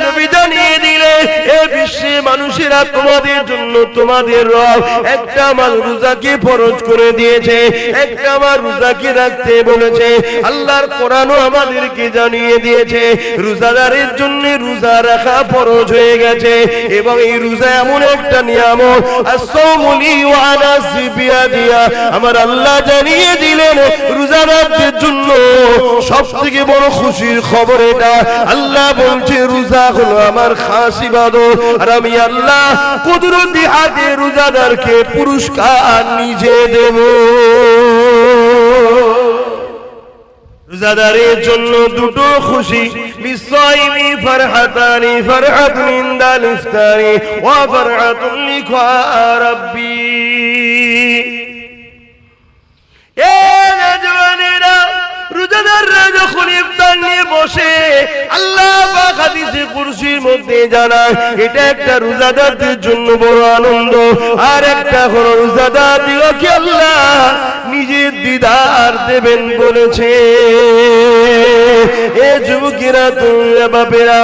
নবী জানিয়ে দিলে এ বিশ্বে মানুষেরা তোমাদের জন্য তোমাদের রব একটা আমার রোজাকে ফরজ করে দিয়েছে, একটা আমার রোজাকে রাখতে বলেছে। আল্লাহর কোরআনও আমাদেরকে জানিয়ে দিয়েছে রোজাদারের জন্য রোজা রাখা ফরজ হয়ে গেছে। এবং এই রোজা এমন একটা নিয়ামত, as-sawmuli wa ana biya, আমার আল্লাহ জানিয়ে দিলেন রোজাদারদের জন্য সবথেকে বড় খুশির খবর এটা। আল্লাহ বলছে রোজা হলো আমার খাস ইবাদত, আর আমি আল্লাহ কুদরতি হাতে রোজাদারকে পুরস্কার নিজে দেব। রোজাদারের জন্য দুটো খুশি, লিসাইমি ফারহাতানি, ফারহাতুন ইনদাল ইফতারি ওয়া ফারহাতুন লিকা রাব্বি। এ নওজওয়ানেরা, রোজাদাররা যখন ইফতার নিয়ে বসে আল্লাহ পাক হাদিসে কুরসির মধ্যে জানায় এটা একটা রোজাদারদের জন্য বড় আনন্দ। আর একটা হলো রোজাদারদিগকে আল্লাহ নিজের দিদার দেবেন বলেছে। এ যুবকেরা, তোমরা বাপেরা,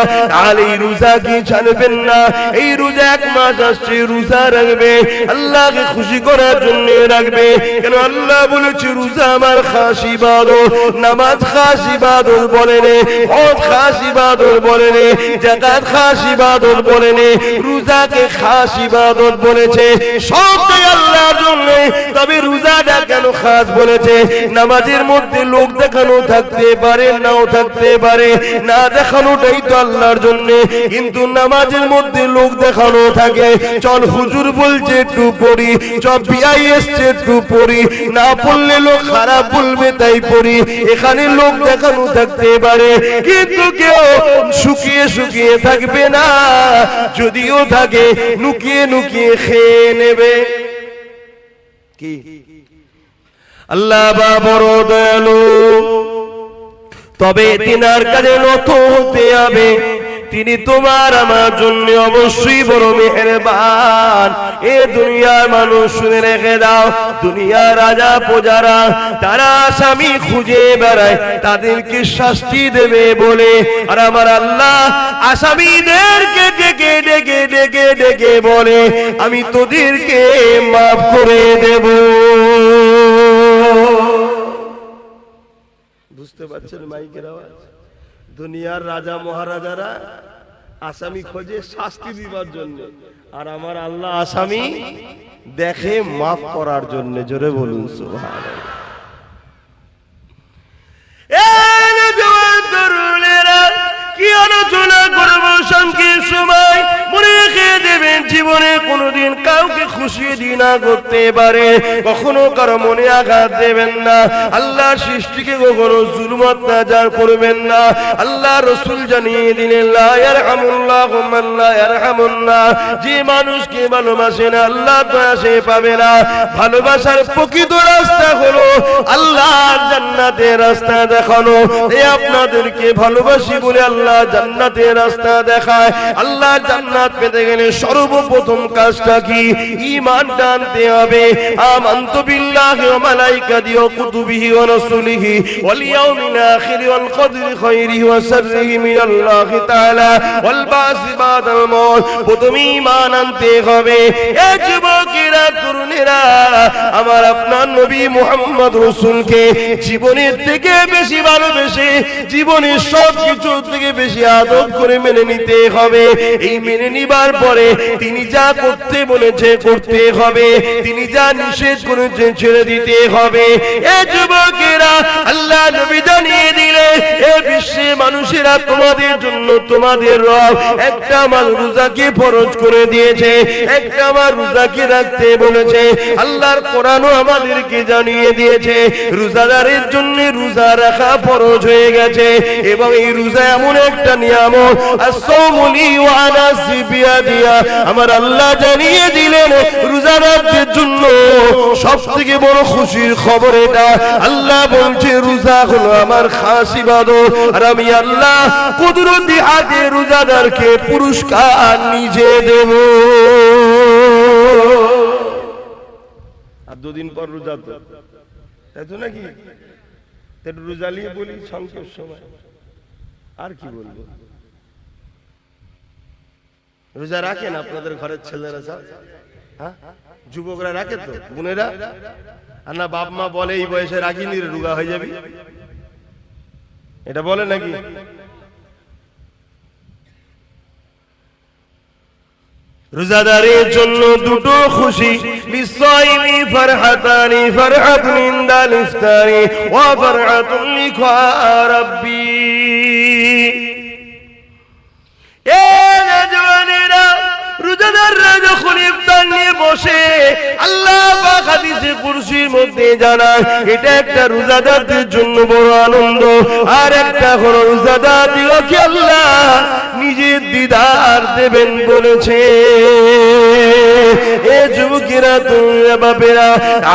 আর এই রোজা কি ছাড়বেন না? এই রোজা এক মাস আসছে, রোজা রাখবে, আল্লাহকে খুশি করার জন্য রাখবে। কেন আল্লাহ বলেছে রোজা আমার খাস ইবাদত, নামাজ খাস ইবাদত বলেন, হজ খাস ইবাদত বলেন, যাকাত খাস ইবাদত বলেন, রোজাকে খাস ইবাদত বলেছে। সবটাই আল্লাহর জন্য। তবে রোজাটা কেন খাস বলেছে? নামাজের মধ্যে লোক দেখানো থাকতে পারে, নাও থাকতে পারে, না দেখানোটাই তো আল্লাহর জন্য। কিন্তু নামাজের মধ্যে লোক দেখানো থাকে, চল হুজুর বলছে একটু পড়ি, চল বিআই এসছে একটু পড়ি, না পড়লে লোক খারাপ বলবে তাই পড়ি, এখানে লোক দেখানো থাকতে পারে। কিন্তু কেউ শুকিয়ে শুকিয়ে থাকবে না, যদিও থাকে নুকিয়ে নুকিয়ে খেয়ে নেবে। কি আল্লাহ বা বড় দয়ালু, তবে তিনার কাছে নত হতে হবে। তিনি তোমার আমার জন্য অবশ্যই বড় মেহেরবান। এ দুনিয়ার মানুষ শুনে রেখে দাও, দুনিয়ার রাজা প্রজারা তারা আসামি খুঁজে বেড়ায়, তাদেরকে শাস্তি দেবে বলে, আর আমার আল্লাহ আসামিদেরকে ডেকে ডেকে ডেকে ডেকে বলে আমি তোদেরকে মাফ করে দেব। বুঝতে পারছেন মাইকের আওয়াজ? দুনিয়ার রাজা মহারাজারা আসামি খোঁজে শাস্তি দিবার জন্য, আর আমার আল্লাহ আসামি দেখে মাফ করার জন্য। জোরে বলুন সুবহানাল্লাহ। কি আলোচনা করব সংক্ষেপ সময়, মনে রেখে দেবেন জীবনে কোনোদিন কাউকে খুশি দিনা করতে পারে, কখনো কারো মনে আঘাত দেবেন না। আল্লাহর সৃষ্টিকে কখনো জুলুম অত্যাচার করবেন না। আল্লাহ রাসূল জানিয়ে দিলেন লা ইয়ারহামুল্লাহু মান লা ইয়ারহামুন নাস, যে মানুষকে ভালোবাসে না আল্লাহ দয়া সে পাবে না। ভালোবাসার প্রকৃত রাস্তা হলো আল্লাহর জান্নাতের রাস্তা দেখানো। এই আপনাদেরকে ভালোবাসি বলে আল্লাহ জান্নাতের রাস্তা দেখায়। আল্লাহ জান্নাত পেতে গেলে সর্বপ্রথম কাজটা কি? ঈমান আনতে হবে। আমানতু বিল্লাহি ওয়া মালাইকাতিহি ওয়া কুতুবিহি ওয়া রাসূলিহি ওয়াল ইয়াউমিল আখির ওয়াল কদরি খায়রিহি ওয়া শাররিহি মিনাল্লাহি তাআলা ওয়াল বাসি বাদাল মাউত। প্রথম ঈমান আনতে হবে। এ যুবকেরা, তরুণেরা, আমার আপনার নবী মুহাম্মদ রাসূলকে জীবনের থেকে বেশি ভালোবেসে, জীবনের সব কিছু থেকে বেশি আদর করে মেনে নিতে হবে। এই মেনে নিবার পরে তিনি যা করতে বলেছে করতে হবে, তিনি যা নিষেধ করেছেন ছেড়ে দিতে হবে। এ যুবকেরা, আল্লাহ নবী জানিয়ে দিলে এ বিশ্বে মানুষেরা তোমাদের জন্য তোমাদের রব একটা আমার রোজাকে ফরজ করে দিয়েছে, একটা আমার রোজাকে রাখতে বলেছে। আল্লাহর কোরআনও আমাদেরকে জানিয়ে দিয়েছে রোজাদারের জন্য রোজা রাখা ফরজ হয়ে গেছে। এবং এই রোজা এমন একটা নিয়ামত, as-sawmuli wa ana biya, আমার আল্লাহ জানিয়ে দিলেন রোজাদারদের জন্য সবথেকে বড় খুশির খবর এটা। আল্লাহ বলছে রোজা হলো আমার খাস ইবাদত, আর আমি আল্লাহ কুদরতি হাতে রোজাদারকে পুরস্কার নিজে দেব। আর দুদিন পর রোজা, তো তাই তো নাকি? রোজা নিয়ে বলি সংক্ষেপ সময়, আর কি বলবো? রোজা রাখেন আপনাদের ঘরের ছেলেরা সব? হ্যাঁ, যুবকরা রাখে তো, বোনেরা? আর না বাপ মা বলে এই বয়সে রাখিনি রে, রোগা হয়ে যাবি, এটা বলে নাকি? রোজাদারের জন্য দুটো খুশি, লিসাইমি ফারহাতানি, ফারহাতুন ইনদাল ইফতারি ওয়া ফারহাতুন লিকা রাব্বি। এ নওজওয়ানেরা, রোজাদাররা যখন ইফতার নিয়ে বসে, আল্লাহ পাক হাদিসে কুরসির মধ্যে জানায় এটা একটা রোজাদারদের জন্য বড় আনন্দ। আর একটা হলো রোজাদারদিগকে আল্লাহ নিজের দিদার দেবেন বলেছে। এ যুবকেরা, তোমরা বাপেরা,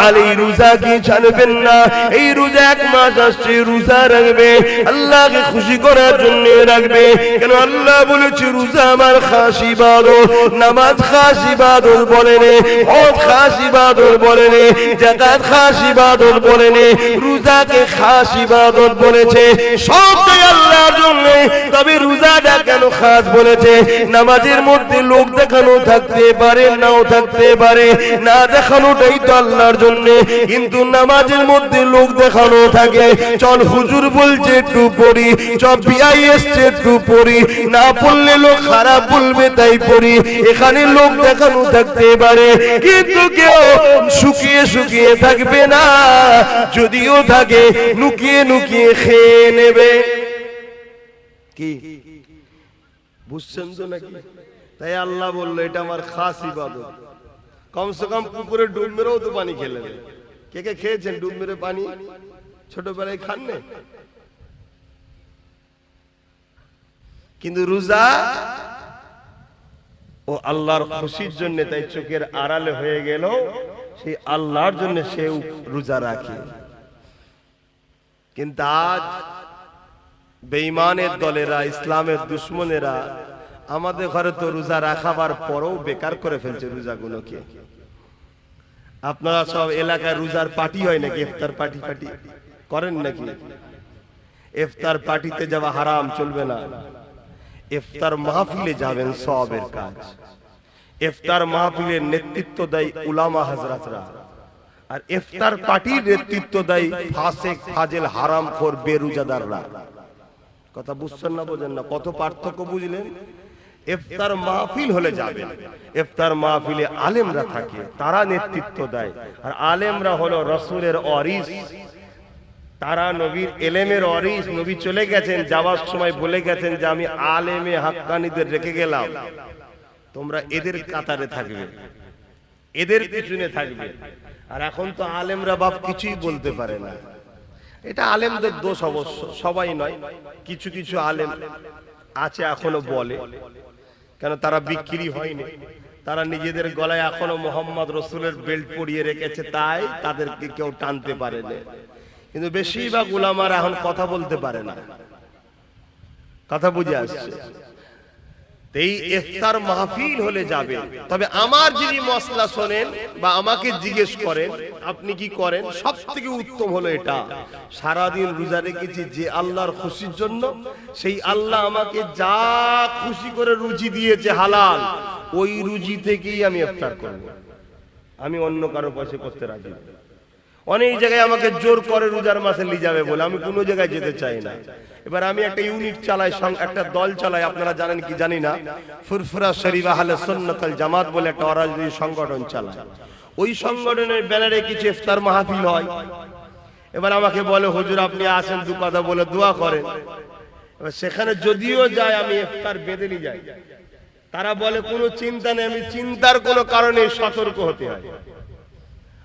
আর এই রোজা কি ছাড়বেন না? এই রোজা 1 মাস আসছে, রোজা রাখবে, আল্লাহকে খুশি করার জন্য রাখবে। কেন আল্লাহ বলেছে রোজা আমার খাস ইবাদত, নামাজ খাস ইবাদত বলেন, হজ খাস ইবাদত বলেন, যাকাত খাস ইবাদত বলেন, রোজাকে খাস ইবাদত বলেছে, সবটাই আল্লাহর জন্য। তবে রোজাটা কেন খাস বলেছে? নামাজের মধ্যে লোক দেখানো থাকতে পারে, নাও থাকতে পারে, না দেখানোটাই তো আল্লাহর জন্য। কিন্তু নামাজের মধ্যে লোক দেখানো থাকে, চল হুজুর বলছে একটু পড়ি, চল বিআই এসছে একটু পড়ি, না পড়লে লোক খারাপ বলবে তাই পড়ি, এখানে লোক দেখানো থাকতে পারে। কিন্তু কেউ শুকিয়ে শুকিয়ে থাকবে না, যদিও থাকে নুকিয়ে নুকিয়ে খেয়ে নেবে। কি বুঝছেন তো নাকি? তাই আল্লাহ বললো এটা আমার খাস ইবাদত। কমসে কম পুকুরে ডুব মেরেও তো পানি খেলে। কে কে খেয়েছেন ডুব মেরে পানি? ছোটবেলায় খান না? কিন্তু রোজা ও আল্লাহর খুশির জন্য, তাই চোখের আড়ালে হয়ে গেল, সেই আল্লাহর জন্য সে রোজা রাখে। কিন্তু আজ বেঈমানের দলেরা, ইসলামের দুশ্মনেরা আমাদের ঘরে তো রোজা রাখাবার পরেও বেকার করে ফেলছে রোজাগুলোকে। আপনারা সব এলাকায় রোজার পার্টি হয় নাকি? ইফতার পার্টি পার্টি করেন নাকি? ইফতার পার্টিতে যাওয়া হারাম, চলবে না। ইফতার মাহফিলে যাবেন, সওয়াবের কাজ। ইফতার মাহফিলের নেতৃত্ব দেয় উলামা হযরতরা, আর ইফতার পার্টির নেতৃত্ব দেয় ফাসিক, ফাজিল, হারামখোর, বেরোজাদাররা। কথা বুঝছেন না? বোঝেন না? কত পার্থক্য বুঝলেন? ইফতার মাহফিল হলে যাবেন, ইফতার মাহফিলে আলেমরা থাকে, তারা নেতৃত্ব দেয়। আর আলেমরা হলো রাসূলের ওয়ারিস, তারা নবীর ইলমের ওয়ারিস। নবী চলে গেছেন, যাওয়ার সময় বলে গেছেন যে আমি আলেমে হাক্কানীদের রেখে গেলাম, তোমরা এদের কাতারে থাকবে, এদের পিছনে থাকবে। আর এখন তো আলেমরা বাপ কিছুই বলতে পারে না। এটা আলেমদের দোষ অবশ্য, সবাই নয়, কিছু কিছু আলেম আছে এখনো বলে। কেন? তারা বিক্রি হয়নি, তারা নিজেদের গলায় এখনো মোহাম্মদ রসুলের বেল্ট পরিয়ে রেখেছে, তাই তাদেরকে কেউ টানতে পারে না। কিন্তু বেশিরভাগ উলামারা এখন কথা বলতে পারে না। কথা বুঝে আসছে? এই ইফতার মাহফিল হলে যাবে। তবে আমার যদি মসলা শোনেন বা আমাকে জিজ্ঞেস করেন আপনি কি করেন, সবথেকে উত্তম হলো এটা, সারাদিন রোজা রেখেছি যে আল্লাহর খুশির জন্য, সেই আল্লাহ আমাকে যা খুশি করে রুজি দিয়েছে হালাল, ওই রুজি থেকেই আমি ইফতার করব। আমি অন্য কারো পয়সা করতে রাজি না। অনেক জায়গায় আমাকে জোর করে রোজার মাসে নিয়ে যাবে বলে, আমি কোনো জায়গায় যেতে চাই না। এবার আমি একটা ইউনিট চালাই, একটা দল চালাই, আপনারা জানেন কি জানি না, ফুরফুরা শরীফ আহলে সুন্নাত ওয়াল জামাত বলে একটা অরাজনৈতিক সংগঠন চালায়। ওই সংগঠনের ব্যানারে কিছু ইফতার মাহফিল হয়। এবার আমাকে বলে হুজুর আপনি আসেন, দু কথা বলে দোয়া করেন। এবার সেখানে যদিও যায় আমি ইফতার বেঁধে নিয়ে যাই। তারা বলে কোনো চিন্তা নেই, আমি চিন্তার কোনো কারণে সতর্ক হতে হয়।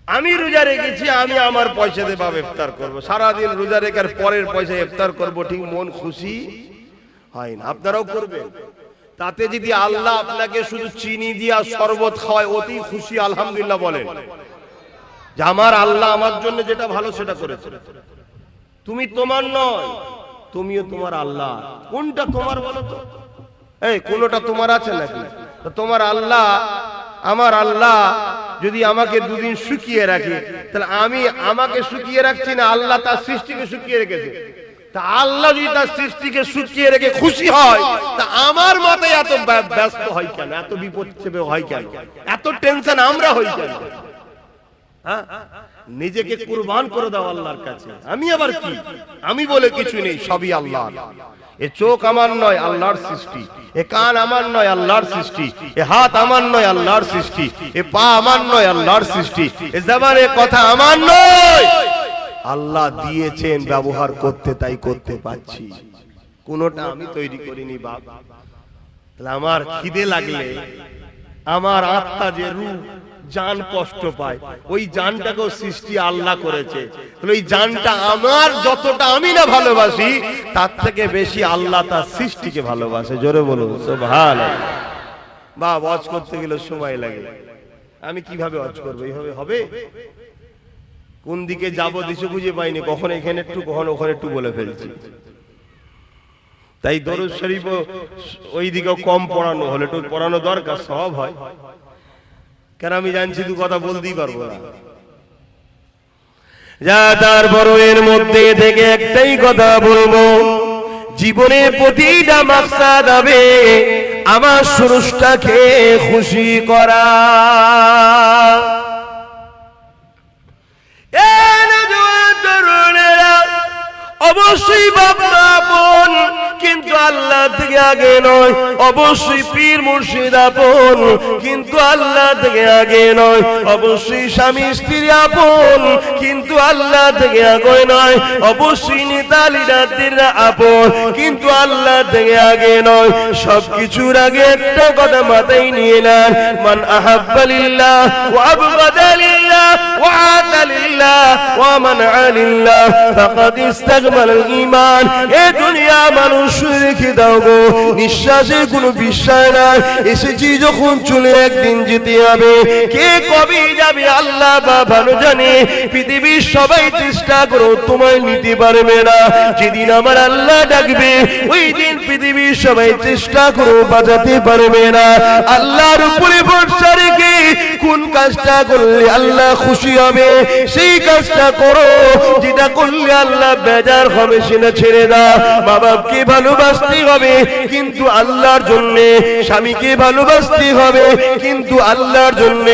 আমি রোজা রেখেছি, আমি আমার পয়সা দিয়ে বাবা ইফতার করবো, সারাদিন রোজা রেখার পরের পয়সা ইফতার করবো, ঠিক মন খুশি হয় না। আপনারাও করবেন। তাতে যদি আল্লাহ আপনাকে শুধু চিনি দিয়া শরবত খাওয়ায়, অতি খুশি আলহামদুলিল্লাহ বলেন যে আমার আল্লাহ আমার জন্য যেটা ভালো সেটা করেছে। তুমি তোমার নয়, তুমিও তোমার আল্লাহ। কোনটা তোমার বলো তো? এই কোনটা তোমার আছে নাকি? তোমার আল্লাহ, আমার আল্লাহ যদি আমাকে দুদিন শুকিয়ে রাখে, তাহলে আমি আমাকে শুকিয়ে রাখছি না, আল্লাহ তার সৃষ্টিকে শুকিয়ে রেখেছে। তা আল্লাহ যদি তার সৃষ্টিকে শুকিয়ে রেখে খুশি হয়, তা আমার মাথায় এত ব্যস্ত হয় কেন, এত বিপদ চেপে হয় কেন, এত টেনশন আমরা হই কেন? হ্যাঁ, নিজেকে কুরবান করে দাও আল্লাহর কাছে। আমি আবার কি, আমি বলে কিছু নেই, সবই আল্লাহ। এ চোখ আমার নয়, আল্লাহর সৃষ্টি। এ কান আমার নয়, আল্লাহর সৃষ্টি। এ হাত আমার নয়, আল্লাহর সৃষ্টি। এ পা আমার নয়, আল্লাহর সৃষ্টি। এ জবানের কথা আমার নয়, আল্লাহ দিয়েছেন, ব্যবহার করতে তাই করতে পাচ্ছি। কোনটা আমি তৈরি করিনি বাপ। তাহলে আমার খিদে লাগলে আমার আত্মা যে রূহ জান কষ্ট পায়, ওই জানটাকেও সৃষ্টি আল্লাহ করেছে। তাহলে ওই জানটা আমার যতটা আমি না ভালোবাসি, তার থেকে বেশি আল্লাহ তার সৃষ্টিকে ভালোবাসে। জোরে বলুন সুবহানাল্লাহ। বা ওয়াজ করতে গেলে সময় লাগে, আমি কিভাবে ওয়াজ করবো? এইভাবে হবে? কোন দিকে যাবো দিশে খুঁজে পাইনি, কখন এখানে একটু কখন ওখানে একটু বলে ফেলছি। তাই দরুদ শরীফ ওই দিকেও কম পড়ানো হলে একটু পড়ানো দরকার, সব হয়। কেন আমি জানছি দু কথা বলতেই পারবো না। যা তারপর এর মধ্যে থেকে একটাই কথা বলবো, জীবনের প্রতিটা মাকসাদ হবে আমার স্রষ্টাকে খুশি করা। অবশ্যই বাবা আপন, কিন্তু আল্লাহ থেকে আগে নয়। অবশ্যই পীর মুর্শিদ আপন, কিন্তু আল্লাহ থেকে আগে নয়। অবশ্যই স্বামী স্ত্রী আপন, কিন্তু আল্লাহ থেকে আগে নয়। অবশ্যই নেতা লিডাররা আপন, কিন্তু আল্লাহ থেকে আগে নয়। সবকিছুর আগে একটা কথা মাথায় নিয়ে নেন, মান আহাব্বা লিল্লাহ ওয়া আবগাদা লিল্লাহ ওয়া আতা লিল্লাহ ওয়া মানআ লিল্লাহ ফাকাদ ইস্তাকমালাল ঈমান। এ দুনিয়া মানুষ রেখে দাও গো, নিঃশ্বাসের কোনো বিশ্বাস নাই। এসেছি যখন চলে একদিন যেতে হবে, কে কবে যাবে আল্লাহ বা ভালো জানে। পৃথিবীর সবাই চেষ্টা করো, তোমায় নিতে পারবে না। যেদিন আমার আল্লাহ ডাকবে, ওই দিন পৃথিবীর সবাই চেষ্টা করো, বাঁচাতে পারবে না। আল্লাহর উপরে ভরসা রেখে কোন কাজটা করলে আল্লাহ খুশি হবে, সেই কাজটা করো। যেটা করলে আল্লাহ বেজার হবে সেটা ছেড়ে দাও। মা বাপকে ভালোবাসতে হবে, কিন্তু আল্লাহর জন্য। স্বামীকে ভালোবাসতে হবে, কিন্তু আল্লাহর জন্য।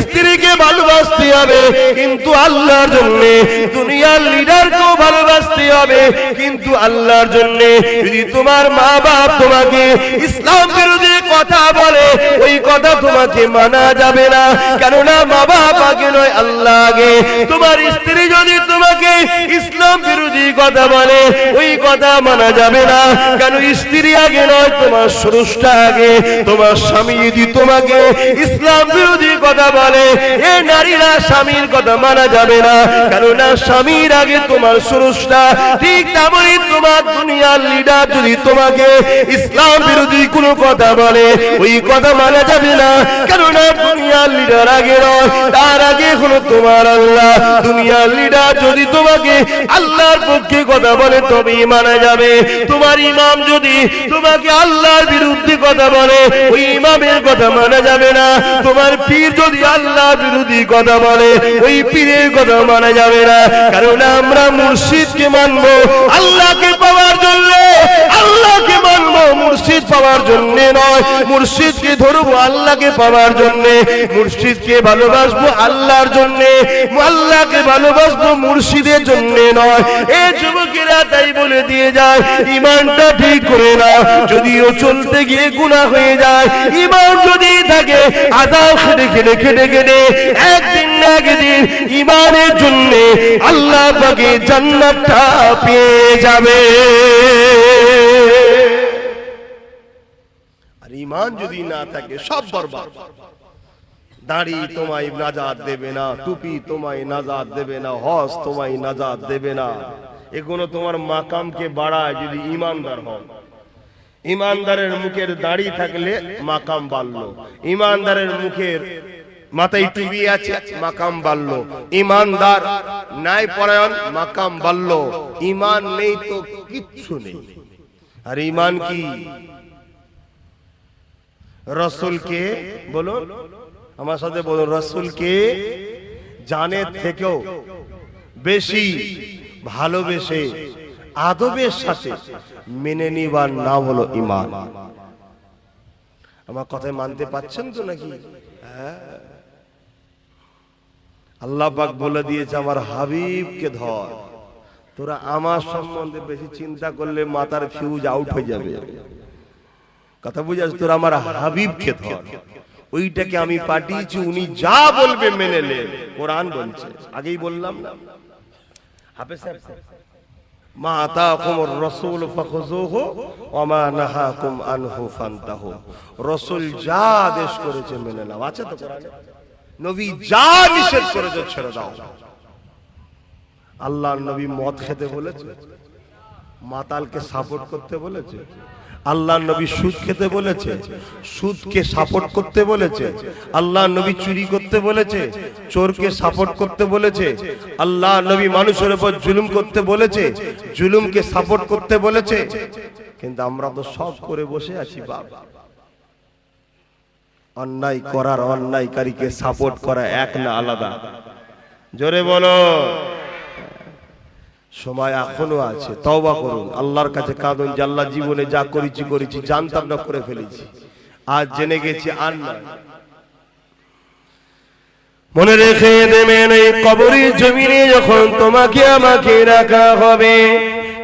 স্ত্রীকে ভালোবাসতে হবে, কিন্তু আল্লাহর জন্য। দুনিয়ার লিডারকেও ভালোবাসতে হবে, কিন্তু আল্লাহর জন্য। যদি তোমার মা বাপ তোমাকে ইসলাম বিরোধী কথা বলে, ওই কথা তোমাকে মানা যাবে না। কেননা মা বাপ আগে নয়, আল্লাহ আগে। তোমার স্ত্রী যদি তোমাকে ইসলাম বিরোধী কথা বলে, ওই কথা মানা যাবে না। কেন স্ত্রী আগে নয়, তোমার স্রষ্টা আগে। তোমার স্বামী যদি তোমাকে ইসলাম বিরোধী কথা বলে, এ নারীরা স্বামীর কথা মানা যাবে না। কেননা স্বামীর আগে তোমার স্রষ্টা। ঠিক তেমনই তোমার দুনিয়ার লিডার যদি তোমাকে ইসলাম বিরোধী কোনো কথা বলে, ওই কথা মানা যাবে না। কেননা দুনিয়ার লিডার আগে নয়, তার আগে হলো তোমার আল্লাহ। দুনিয়ার লিডার যদি তোমাকে আল্লাহর পক্ষে কথা বলে, তবেই মানা যাবে। তোমার ইমাম যদি তোমাকে আল্লাহর বিরুদ্ধে কথা বলে, ওই ইমামের কথা মানা যাবে না। তোমার পীর যদি আল্লাহর বিরোধী কথা বলে, ওই পীরের কথা মানা যাবে না। কারণ আমরা মুর্শিদকে মানবো আল্লাহকে পাওয়ার জন্য। আল্লাহকে মানবো মুর্শিদ পাওয়ার জন্য নয়। মুর্শিদকে ধরবো আল্লাহকে পাওয়ার জন্য। মুর্শিদকে ভালোবাসবো আল্লাহর জন্য। আল্লাহকে ভালোবাসবো মুর্শিদের জন্য নয়। এই যুবকেরা তাই বলে দিয়ে যায়, ইমানটা ঠিক করে নাও। যদিও চলতে গিয়ে গুনাহ হয়ে যায়, ইমান যদি থাকে, আযাব খেটে খেটে খেটে খেটে একদিন না একদিন ইমানের জন্য আল্লাহ পাকে জান্নাতটা পেয়ে যাবে। আর ইমান যদি না থাকে, সব বরবাদ। দাড়ি তোমায় নাজাত দেবে না, টুপি তোমায় নাজাত দেবে না, হজ তোমায় নাজাত দেবে না। এগুলো তোমার মাকামকে বাড়ায় যদি ইমানদার হও। ইমানদারের মুখের দাড়ি থাকলে মাকাম বাড়লো। ইমানদারের মুখের মাথায় টুপি আছে, মাকাম বাড়লো। ইমানদার ন্যায় পরায়ণ, মাকাম বাড়লো। ইমান নেই তো কিচ্ছু নেই। আর ইমান কি? রাসূলকে বলুন, আমার সাথে বলুন, রাসূলকে জানের থেকেও বেশি ভালোবেসে আদবের সাথে মেনে নিবার নাম হলো ঈমান। আমার কথায় মানতে পারছেন তো নাকি? আল্লাহ পাক বলে দিয়েছে আমার হাবিবকে ধর। তোরা আমার সম্বন্ধে বেশি চিন্তা করলে মাথার ফিউজ আউট হয়ে যাবে। কথা বুঝাস? তোরা আমার হাবিবকে ধর, ওইটাকে আমি পাঠিয়েছি, উনি যা বলবে মেনে নে। কোরআন বলছে, আগেই বললাম না? হাফেজ সাহেব, মা আতাকুমুর রাসূল ফাখুযুহু ওয়া মা নাহাকুম আনহু ফান্তাহু। রাসূল যা আদেশ করেছে মেনে নাও, আছে তো কোরআনে? নবী যা নিষেধ করেছে ছেড়ে দাও। আল্লাহর নবী মদ খেতে বলেছে, মাতালকে সাপোর্ট করতে বলেছে। আল্লাহর নবী সুদ খেতে বলেছে, সুদকে সাপোর্ট করতে বলেছে। আল্লাহর নবী চুরি করতে বলেছে, চোরকে সাপোর্ট করতে বলেছে। আল্লাহর নবী মানুষের উপর জুলুম করতে বলেছে, জুলুমকে সাপোর্ট করতে বলেছে। কিন্তু আমরা তো সব করে বসে আছি বাবা। অন্যায় করার অন্যায়কারীকে সাপোর্ট করা এক না আলাদা? জোরে বলো। সময় এখনো আছে, তওবা করুন, আল্লাহর কাছে কাঁদুন যে আল্লাহ জীবনে যা করেছি জানতাম না, করে ফেলেছি, আজ জেনে গেছি আর না। মনে রেখে দেবেন এই কবরের জমিনে যখন তোমাকে আমাকে রাখা হবে,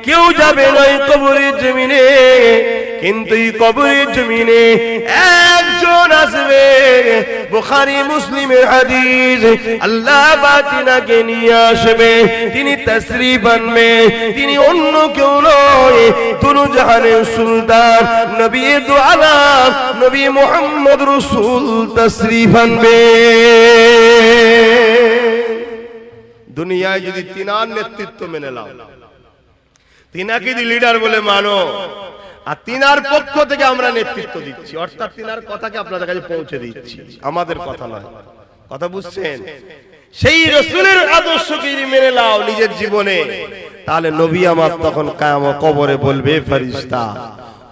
কেউ যাবে না এই কবরের জমিনে, কিন্তু এই কবরের জমিনে একজন আসবে। বুখারী মুসলিমের হাদিস, আল্লাহ বাতিনাকে নিয়ে আসবে, তিনি তাশরীফ আনবে, তিনি অন্য কেউ নয়, দুনু জাহানের সুলতান নবী দু আলম নবী মুহাম্মদ রাসূল তাশরীফ আনবে। দুনিয়ায় যদি তিনার নেতৃত্ব মেনে নাও, তিনাকে যদি লিডার বলে মানো, আর তিনার পক্ষ থেকে আমরা নেতৃত্ব দিচ্ছি, অর্থাৎ তিনার কথাকে আপনাদের কাছে পৌঁছে দিচ্ছি, আমাদের কথা নয়। কথা বুঝছেন? সেই রাসূলের আদর্শকে যদি মেনে নাও নিজের জীবনে, তাহলে নবী আমার তখন কিয়ামত কবরে বলবে, ফেরেশতা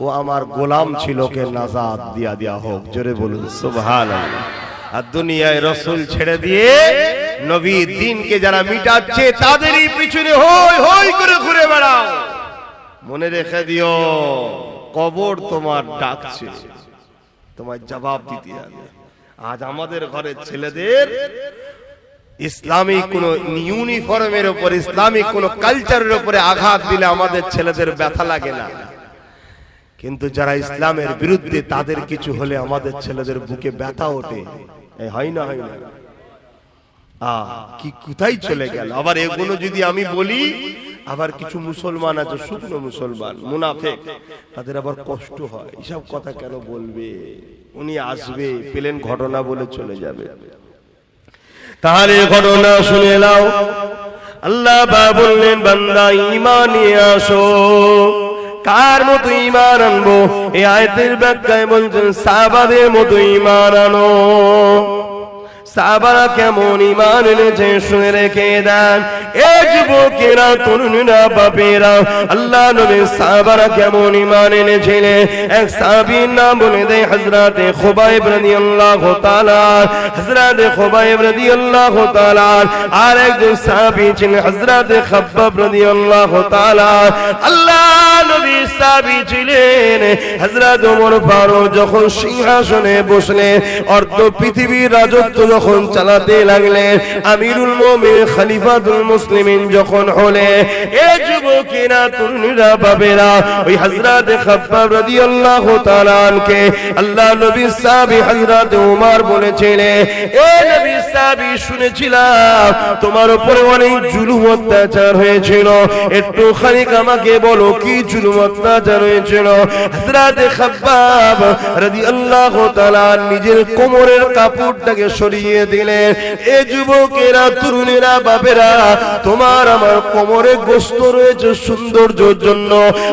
ও আমার গোলাম ছিল, কে নাজাত দিয়া হোক। জোরে বলুন সুবহানাল্লাহ। আর দুনিয়ায় রাসূল ছেড়ে দিয়ে নবী দ্বীনকে যারা মিটাচ্ছে, তাদেরই পিছনে হই হই করে ঘুরে বেড়াও। মনে রেখে দিও, কবর তোমার ডাকছে, তোমার জবাব দিতে হবে। আজ আমাদের ঘরের ছেলেদের ইসলামিক কোন ইউনিফর্মের উপর, ইসলামিক কোন কালচারের উপরে আঘাত দিলে আমাদের ছেলেদের ব্যথা লাগে না, কিন্তু যারা ইসলামের বিরুদ্ধে তাদের কিছু হলে আমাদের ছেলেদের বুকে ব্যথা ওঠে। হয় না? হয় না? কি কোথায় চলে গেল? আবার এগুলো যদি আমি বলি, আবার কিছু মুসলমান আছে শুকনো মুসলমান মুনাফিক, তাদের আবার কষ্ট হয়, এসব কথা কেন বলবে? উনি আসবে, প্লেন ঘটনা বলে চলে যাবে। তাহলে ঘটনা শুনে নাও। আল্লাহ বললেন, বান্দা ঈমান নিয়ে আসো। কার মতো ঈমান আনবো? এই আয়াতের ব্যাখ্যায় বলছেন, সাহাবাদের মতো ঈমান আনো। সাহাবারা কেমন ঈমান এনেছে শুনে রেখে দেন। এই যুবকেরা, তরুণীরা, বাপেরা, আল্লাহ নবীর সাহাবারা কেমন ঈমান এনেছিলেন। এক সাহাবীর নাম বলে দেয় হযরত খুবাইব রাদিয়াল্লাহু তাআলা। হযরত খুবাইব রাদিয়াল্লাহু তাআলা। আর একজন সাহাবী ছিলেন হযরত খাব্বাব রাদিয়াল্লাহু তাআলা। আল্লাহ নবী সাহাবী ছিলেন হযরত ওমর ফারুক যখন সিংহাসনে বসলেন, অর্ধ পৃথিবীর রাজত্ব যখন চালাতে লাগলেন, আমিরুল মুমিনিন খলিফাতুল মুসলিমিন যখন হলে, এই যুবকেরা, তরুণীরা, বাবেরা, ওই হযরত খাব্বাব রাদিয়াল্লাহু তাআলা আনকে আল্লাহ নবীর সাহাবী হযরত ওমর বলেছিলেন, এ নবীর সাহাবী, শুনেছিলাম তোমার উপরে অনেক জুলুম অত্যাচার হয়েছিল, একটু খানিক আমাকে বলো কি জুলুম অত্যাচার হয়েছিল? হযরত খাব্বাব রাদিয়াল্লাহু তাআলা নিজের কোমরের কাপড়টাকে সরিয়ে দিলেন। এ যুবকেরা, তরুণীরা, বাবেরা, তোমার আমার কোমরে গোশত রয়েছে সৌন্দর্যের জন্য।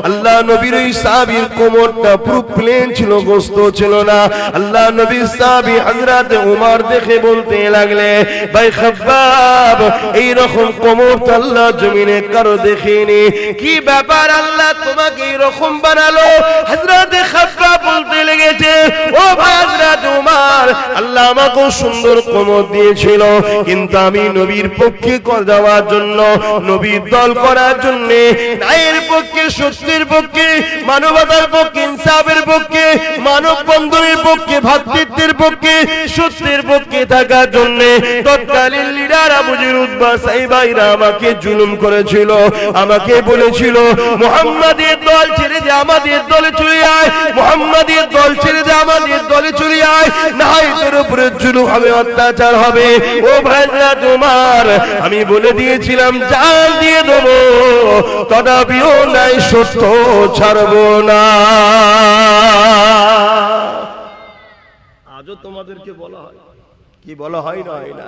আল্লাহ নবীর ওই সাহাবীর কোমরটা পুরো প্লেন ছিল, গোশত ছিল না। আল্লাহ নবীর সাহাবী হযরত ওমর দেখে বলতে লাগলে, ভাই খাব্বাব, এই রকম কোমর তো আল্লাহ জমিনে কারো দেখিনি, কি ব্যাপার আল্লাহ তোমাকে এই রকম বানালো? হযরত খাব্বাব বলতে লেগেছে, ও ভাই হযরত ওমর, আল্লাহ আল্লাহ আমাকে সুন্দর কোমর দিয়েছিল, কিন্তু আমি নবীর পক্ষে যাওয়ার জন্য, নবীর দল করার জন্য, ন্যায়ের পক্ষে, সত্যের পক্ষে, মানবতার পক্ষে, ইনসাফের পক্ষে, মানব বন্ধনের পক্ষে, ভ্রাতৃত্বের পক্ষে, সত্যের পক্ষে থাকার জন্য তৎকালীন লিডার আবু জেহেল উতবা সাইবাইরা আমাকে জুলুম করেছিল। আমাকে বলেছিল মুহাম্মাদের দল ছেড়ে দে, আমাদের দলে চলে আয়, মুহাম্মাদের দল ছেড়ে দে, আমাদের দলে চলে আয়, না হয় তোর উপরে জুলুম হবে, অত্যাচার হবে। ও ভাইরা তোমার, আমি বলে দিয়েছিলাম জান দিয়ে দেবো, তথাপিও নাই সত্য ছাড়বো না। আজও তোমাদেরকে বলা হয়, কি বলা হয় না, হয় না,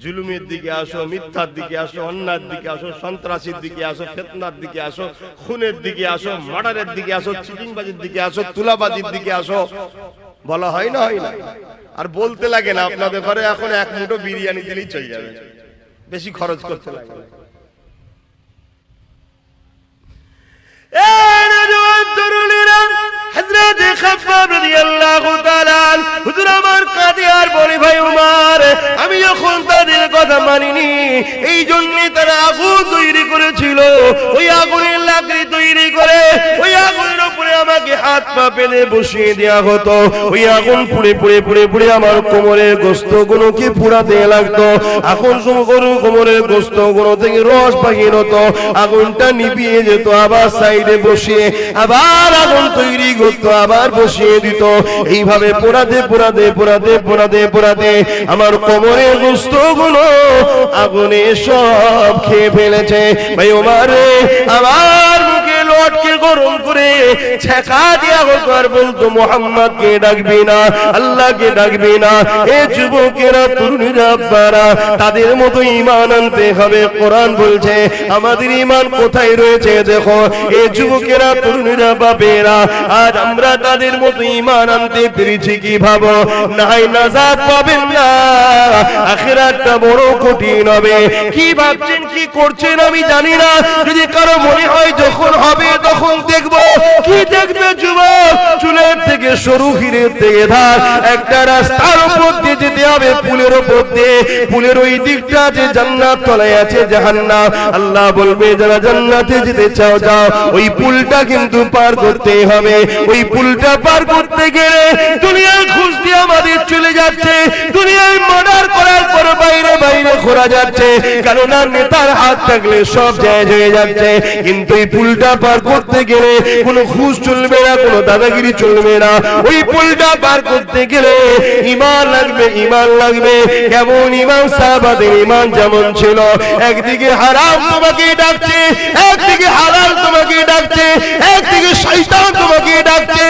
জুলুমের দিকে আসো, মিথ্যার দিকে আসো, অন্যায়ের দিকে আসো, সন্ত্রাসীর দিকে আসো, ফিতনার দিকে আসো, খুনের দিকে আসো, মার্ডারের দিকে আসো, চিটিংবাজির দিকে আসো, তুলাবাজির দিকে আসো, বলা হয় না, হয় না। আর বলতে লাগে না, আপনাদের ঘরে এখন এক মুঠো বিরিয়ানি দিলেই চলে যাবে, বেশি খরচ করতে লাগে না। হযরত খাব্বাব রাদিয়াল্লাহু তাআলা হুজুর আমার কাঁদে আর বলে, ভাই উমর, আমি যখন তাদের কথা মানিনি, এই জন্য তারা আগুন তৈরি করেছিল, ওই আগুনের লাকড়ি তৈরি করে ওই আগুনের উপরে আমাকে হাত পা বেঁধে বসিয়ে দেওয়া হতো। ওই আগুন পুড়ে পুড়ে পুড়ে পুড়ে আমার কোমরের গোশতগুলোকে পুড়াতে লাগতো। আগুন কোমরের গোশতগুলো থেকে রস বাহির হতো, আগুনটা নিভিয়ে যেত, আবার সাইডে বসিয়ে আবার আগুন তৈরি করতো, আবার বসিয়ে দিত। এইভাবে পোড়াতে পোড়াতে পোড়াতে পোড়াতে পোড়াতে আমার কোমরের গোশতগুলো আগুনে সব খেয়ে ফেলেছে। ভাই ওমর, আমার মুখে লটকে গরম করে ছেঁকা দিয়া হতো আর বলতো, মুহাম্মদকে ডাকবি না, আল্লাহকে ডাকবি না। এ যুবকেরা, তরুণীরা, আব্বারা, তাদের মতো ঈমান আনতে হবে। কোরআন বলছে আমাদের ঈমান কোথায় রয়েছে দেখো। এ যুবকেরা, তরুণীরা, বাপেরা, আজ আমরা তাদের মতো ঈমান আনতে পেরেছি কি ভাবো? নাই নাজাত পাবেন না, আখিরাতটা বড় কঠিন হবে। কি ভাবছেন, কি করছেন আমি জানি না। যদি কারো মনে হয় যখন হবে তখন দেখবো, কি দেখবে যুবক? চুলের থেকে সরু, হিরের থেকে ধার, একটা রাস্তার উপর দিয়ে যেতে হবে, পুলের উপর দিয়ে। পুলের ওই দিকটা যে জান্নাত, তলায় আছে জাহান্নাম। আল্লাহ বলবে যারা জান্নাতে যেতে চাও যাও, ওই পুলটা কিন্তু পার করতে হবে। ওই পুলটা পার করতে গেলে দুনিয়ার ঘুষ দিয়ে আমাদের চলে যাচ্ছে, দুনিয়ায় মার্ডার করার পর বাইরে বাইরে ঘোরা যাচ্ছে, কেননা নেতার হাত থাকলে সব জায়েজ হয়ে যাচ্ছে। কিন্তু এই পুলটা পার করতে গেলে কোনো ঘুষ চলবে না, কোনো দাদাগিরি চলবে না। ওই পুলটা পার করতে গেলে ঈমান লাগবে, ঈমান লাগবে। কেমন ঈমান? সাহাবাদের ঈমান যেমন ছিল, একদিকে হারাম তোমাকে ডাকছে, একদিকে হালাল তোমাকে ডাকছে, একদিকে শয়তান তোমাকে ডাকছে,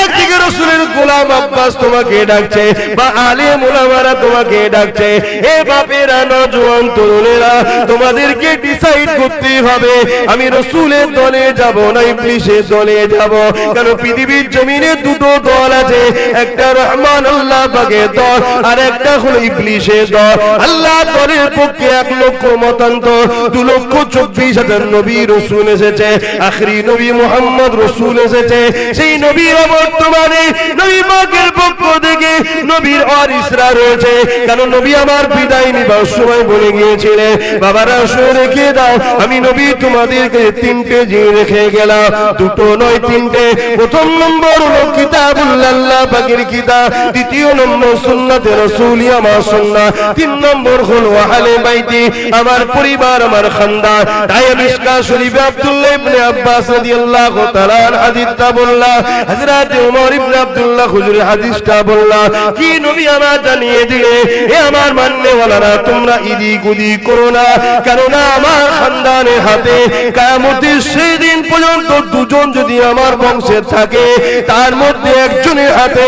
একদিকে রাসূলের গোলাম আব্বাস তোমাকে ডাকছে, বা আলেম ওলামারা তোমাকে ডাকছে। এ বাপেরা, নওজোয়ান তরুণেরা, তোমাদেরকে ডিসাইড করতে হবে, আমি রাসূলের দলে যাব না ইবলিসের দলে যাব। কারণ পৃথিবীর জমিনে দুটো দল আছে, একটা রহমান আল্লাহ পাকের দল, আর একটা হলো ইবলিসের দল। আল্লাহ দলের পক্ষে 1 লক্ষ মতান্তর, 2,24,000 নবী রাসূল এসেছে, আখরি নবী মুহাম্মদ রাসূল এসেছে। সেই নবীর বর্তমানে নবী পাকের পক্ষ থেকে নবীর ওয়ারিসরা রয়েছে। কারণ নবী আমার বিদায় নিবার সময় বলে গিয়েছিলেন, বাবারা শুনে রেখে দাও, আমি নবী তোমাদেরকে 3টে জিনিস রেখে গেলাম, 2টো নয় 3টে। প্রথম নম্বর হলো কিতাবুল্লাহ, আল্লাহ পাকের কিতাব। দ্বিতীয় নম্বর সুন্নাতে রাসূলি, আমার সুন্নাহ। 3 নম্বর হলো আহলে বাইতি, আমার পরিবার, আমার খানদান। তাই মিশকাত শরীফে আব্দুল্লাহ ইবনে আব্বাস রাদিয়াল্লাহু তাআলা হাদিসটা বললাম, হযরত ওমর ইবনে আব্দুল্লাহ হুজুর হাদিসটা বললাম, কি নবী আমার জানিয়ে দিলে, এ আমার মাননেওয়ালারা, তোমরা ইদিক উদিক করো না, কেননা আমার খানদানের হাতে কিয়ামতের সেই দিন পর্যন্ত 2 জন যদি আমার বংশে থাকে, তার মধ্যে একজনের হাতে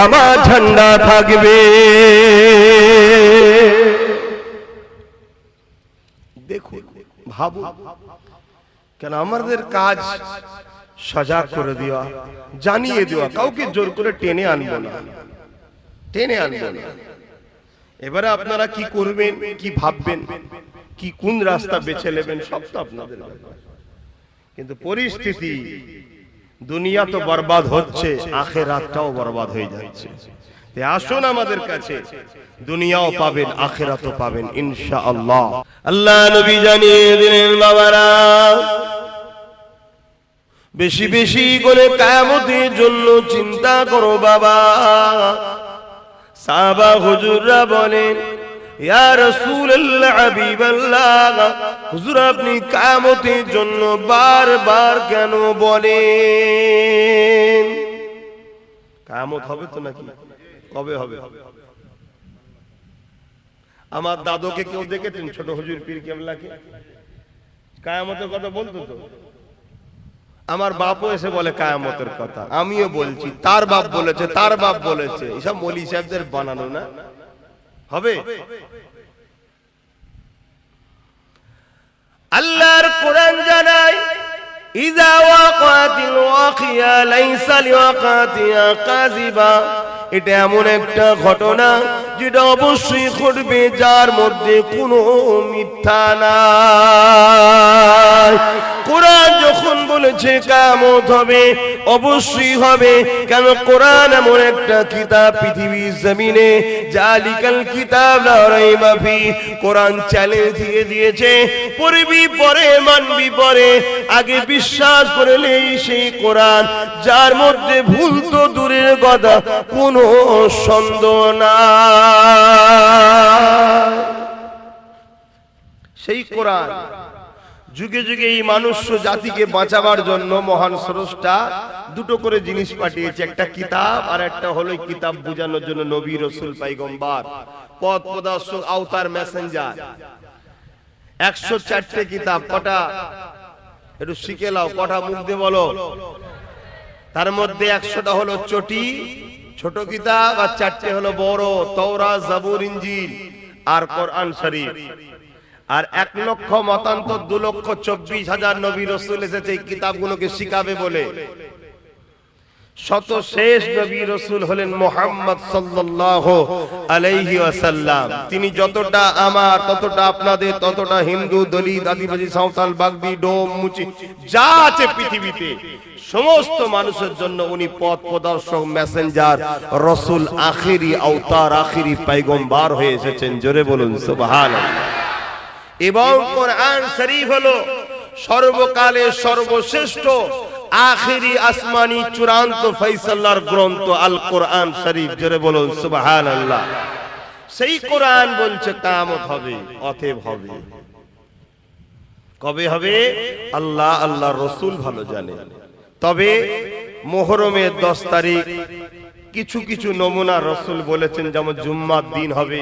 আমার ঝান্ডা থাকবে। দেখুন, ভাবুন, কেন আমাদের কাজ সজাগ করে দেওয়া, জানিয়ে দেওয়া, কাউকে জোর করে টেনে আনবো না, টেনে আনবো না। এবারে আপনারা কি করবেন, কি ভাববেন, কি কোন রাস্তা বেছে নেবেন, সব তো আপনাদের ব্যাপার। কিন্তু পরিস্থিতি, দুনিয়া তো বরবাদ হচ্ছে, আখিরাতটাও বরবাদ হয়ে যাচ্ছে। আসুন আমাদের কাছে, দুনিয়াও পাবেন আখিরাতও পাবেন ইনশাআল্লাহ। আল্লাহ নবী জানিয়ে দিলেন, বাবারা বেশি বেশি করে কিয়ামতের জন্য চিন্তা করো বাবা। সাহাবা হুজুররা বলেন, ইয়া রাসূলুল্লাহ, হাবিবাল্লাহ, হুজুর আপনি কিয়ামতের জন্য বারবার কেন বলেন? কিয়ামত হবে তো নাকি? কবে হবে? আমার দাদুকে কেউ দেখেছেন? ছোট হুজুর পীর কেবলাকে কিয়ামতের কথা বলতো তো? আমার বাপও এসে বলে কিয়ামতের কথা, আমিও বলছি, তার বাপ বলেছে, তার বাপ বলেছে। এসব মৌলভী সাহেবদের বানানো না? হবে? আল্লাহর কোরআন জানায়, ইযা ওয়াকাতিল ওয়াকিয়া লাইসা লিওয়াকাতিহা কাযিবা। এটা এমন একটা ঘটনা যেটা অবশ্যই ঘটবে, যার মধ্যে কোনো মিথ্যা নাই। কোরআন যখন বলেছে কিয়ামত হবে, অবশ্যই হবে। কেন? কোরআন এমন একটা কিতাব পৃথিবীর জমিনে, জালিকাল কিতাব লা রাইবা ফি। কোরআন চ্যালেঞ্জ দিয়ে দিয়েছে, পড়বি পরে, মানবি পরে, আগে বিশ্বাস করলেই সেই কোরআন, যার মধ্যে ভুল তো দূরের কথা, কোনো সন্দেহ নাই। সেই কোরআন যুগে যুগে এই মানুষ জাতিকে বাঁচাবার জন্য মহান স্রষ্টা দুটো করে জিনিস পাঠিয়েছে, একটা কিতাব আর একটা হলো কিতাব বোঝানোর জন্য নবী, রাসূল, পয়গম্বর, পথ প্রদর্শক, আওতার, মেসেঞ্জার। 104টে কিতাব। কটা? একটু শিখে নাও, কটা মুখ দিয়ে বলো। তার মধ্যে 100টা হলো চটি, ছোট কিতাব, আর 4টে হলো বড়, তাওরাত, জাবুর, ইনজিল আর কোরআন শরীফ। আর 1,00,000 মতান্তর 2,24,000 নবী রাসূল এসেছে এই কিতাবগুলোকে শিখাবে বলে। শত শেষ নবী রাসূল হলেন মুহাম্মদ সাল্লাল্লাহু আলাইহি ওয়াসাল্লাম। তিনি যতটা আমার, ততটা আপনাদের, ততটা হিন্দু, দলিত, আদিবাসী, সাঁওতাল, বাগদি, ডোম, মুচি যা আছে পৃথিবীতে সমস্ত মানুষের জন্য উনি পথ প্রদর্শক, মেসেঞ্জার, রাসূল, আখিরি আওতার, আখিরি পয়গম্বর হয়ে এসেছেন। জোরে বলুন সুবহানাল্লাহ। এবং কোরআন শরীফ হলো সর্বকালের সর্বশ্রেষ্ঠ আখিরি আসমানি চূড়ান্ত ফয়সালার গ্রন্থ আল কোরআন শরীফ। জোরে বলুন সুবহানাল্লাহ। সেই কোরআন বলছে কিয়ামত হবে, অতএব হবে। কবে হবে? আল্লাহ, আল্লাহর রাসূল ভালো জানে। তবে মুহররমের 10 তারিখ কিছু কিছু নমুনা রাসূল বলেছেন, যেমন জুম্মার দিন হবে,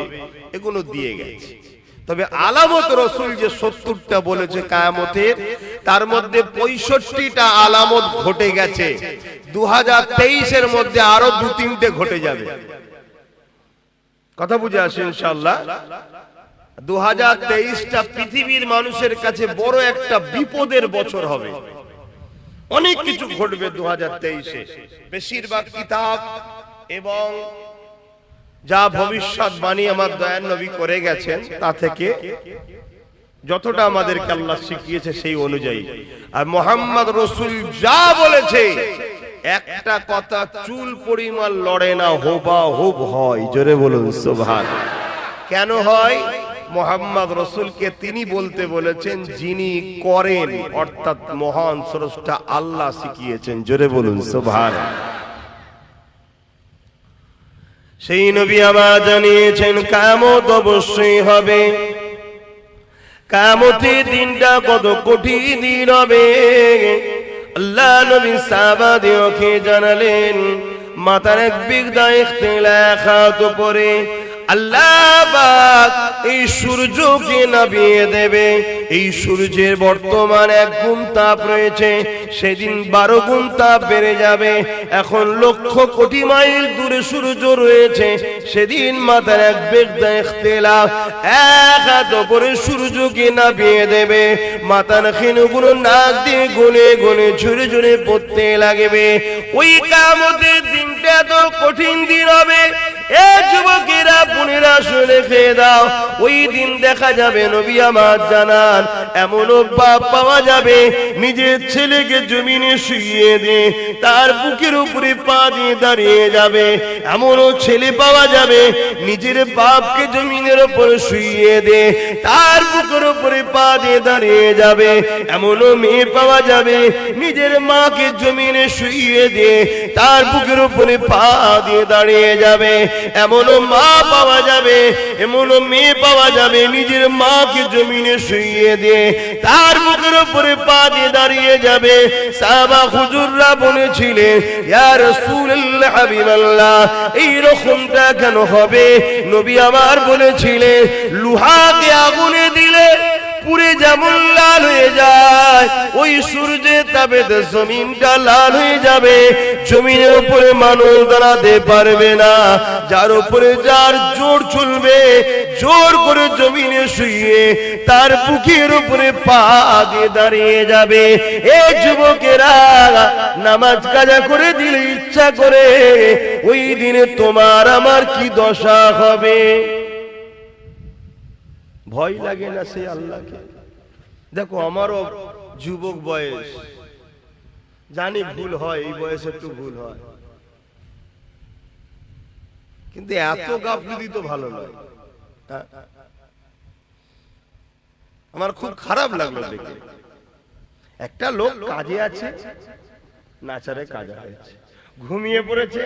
এগুলো দিয়ে গেছে। তবে আলামত রাসূল যে 70টা বলেছে কিয়ামতের, তার মধ্যে 65টা আলামত ঘটে গেছে। 2023 এর মধ্যে আরো 2-3টে ঘটে যাবে। কথা বুঝে আসে ইনশাআল্লাহ। 2023টা পৃথিবীর মানুষের কাছে বড় একটা বিপদের বছর হবে। অনেক কিছু ঘটবে 2023-এ। বেশিরভাগ কিতাব এবং যা ভবিষ্যৎবাণী আমার দয়ার নবী করে গেছেন, তা থেকে যতটা আমাদেরকে আল্লাহ শিখিয়েছে সেই অনুযায়ী। আর মুহাম্মদ রাসূল যা বলেছে, একটা কথা চুল পরিমাণ লড়ে না, হুবহু হয়। জোরে বলুন সুবহানাল্লাহ। কেন হয়? মুহাম্মদ রাসূলকে তিনি বলতে বলেছেন যিনি করেন, অর্থাৎ মহান স্রষ্টা আল্লাহ শিখিয়েছেন। জোরে বলুন সুবহানাল্লাহ। সেই নবী আবার জানিয়েছেন কিয়ামত অবশ্যই হবে। কিয়ামতের দিনটা কত কঠিন দিন হবে। আল্লাহ নবী সাহাবাদেরকে জানালেন, মাথার এক বিগদা ইখতিলাফাত করে আল্লাহ পাক এই সূর্যকে নামিয়ে দেবে। এই সূর্যের বর্তমান 1 গুণ তাপ রয়েছে, সেদিন 12 গুণ তাপ বেড়ে যাবে। এখন লক্ষ কোটি মাইল দূরে সূর্য রয়েছে, সেদিন মাথার এক বিগদা ইখতিলাফ, এক হাত উপরে সূর্যকে নামিয়ে দেবে। মাথার খিনগুলো নাক দিয়ে গুনে গুনে ঝরে ঝরে পড়তে লাগবে। ওই কিয়ামতের দিনটা তো কঠিন দিন হবে। এ যুবকেরা, বোনেরা, শুনে খেয়ে দাও। ওই দিন দেখা যাবে, নবী আমার জানান, এমন বাপ পাওয়া যাবে নিজের ছেলেকে জমিনে শুইয়ে দিয়ে তার বুকের উপরে পা দিয়ে দাঁড়িয়ে যাবে। এমনও ছেলে পাওয়া যাবে নিজের বাপকে জমিনের উপর শুইয়ে দে তার বুকের উপরে পা দিয়ে দাঁড়িয়ে যাবে। এমনও মেয়ে পাওয়া যাবে নিজের মাকে জমিনে শুইয়ে দে তার বুকের উপরে পা দিয়ে দাঁড়িয়ে যাবে। এমনও মা পাওয়া যাবে, এমনও মেয়ে পাওয়া যাবে নিজের মাকে জমিনে শুইয়ে দে তার বুকের উপরে পা দিয়ে দাঁড়িয়ে যাবে। সাহাবা হুজুররা বলেছিলেন, ইয়া রাসূলুল্লাহ হাবিবাল্লাহ, এই রকমটা কেন হবে? নবী আমার বলেছিলেন, লোহাকে আগুনে দিলে পুরে যেমন লাল হয়ে যায়, ওই সূর্যের তাপে জমিনটা লাল হয়ে যাবে। জমিনের উপরে মানুষ দাঁড়াতে পারবে না, যার উপরে যার জোর চলবে জোর করে জমিনে শুয়ে তার বুকের উপরে পা দিয়ে দাঁড়িয়ে যাবে। এ যুবকেরা, নামাজ কাজা করে দিলে ইচ্ছা করে ওই দিনে তোমার আমার কি দশা হবে? ভয় লাগে না সেই আল্লাহকে? দেখো আমারও যুবক বয়স, জানি ভুল হয়, এই বয়সে একটু ভুল হয়, কিন্তু এত গাফিলতি তো ভালো নয়। আমার খুব খারাপ লাগলো দেখে। একটা লোক কাজে আছে, নাচারে কাজা হয়েছে, ঘুমিয়ে পড়েছে,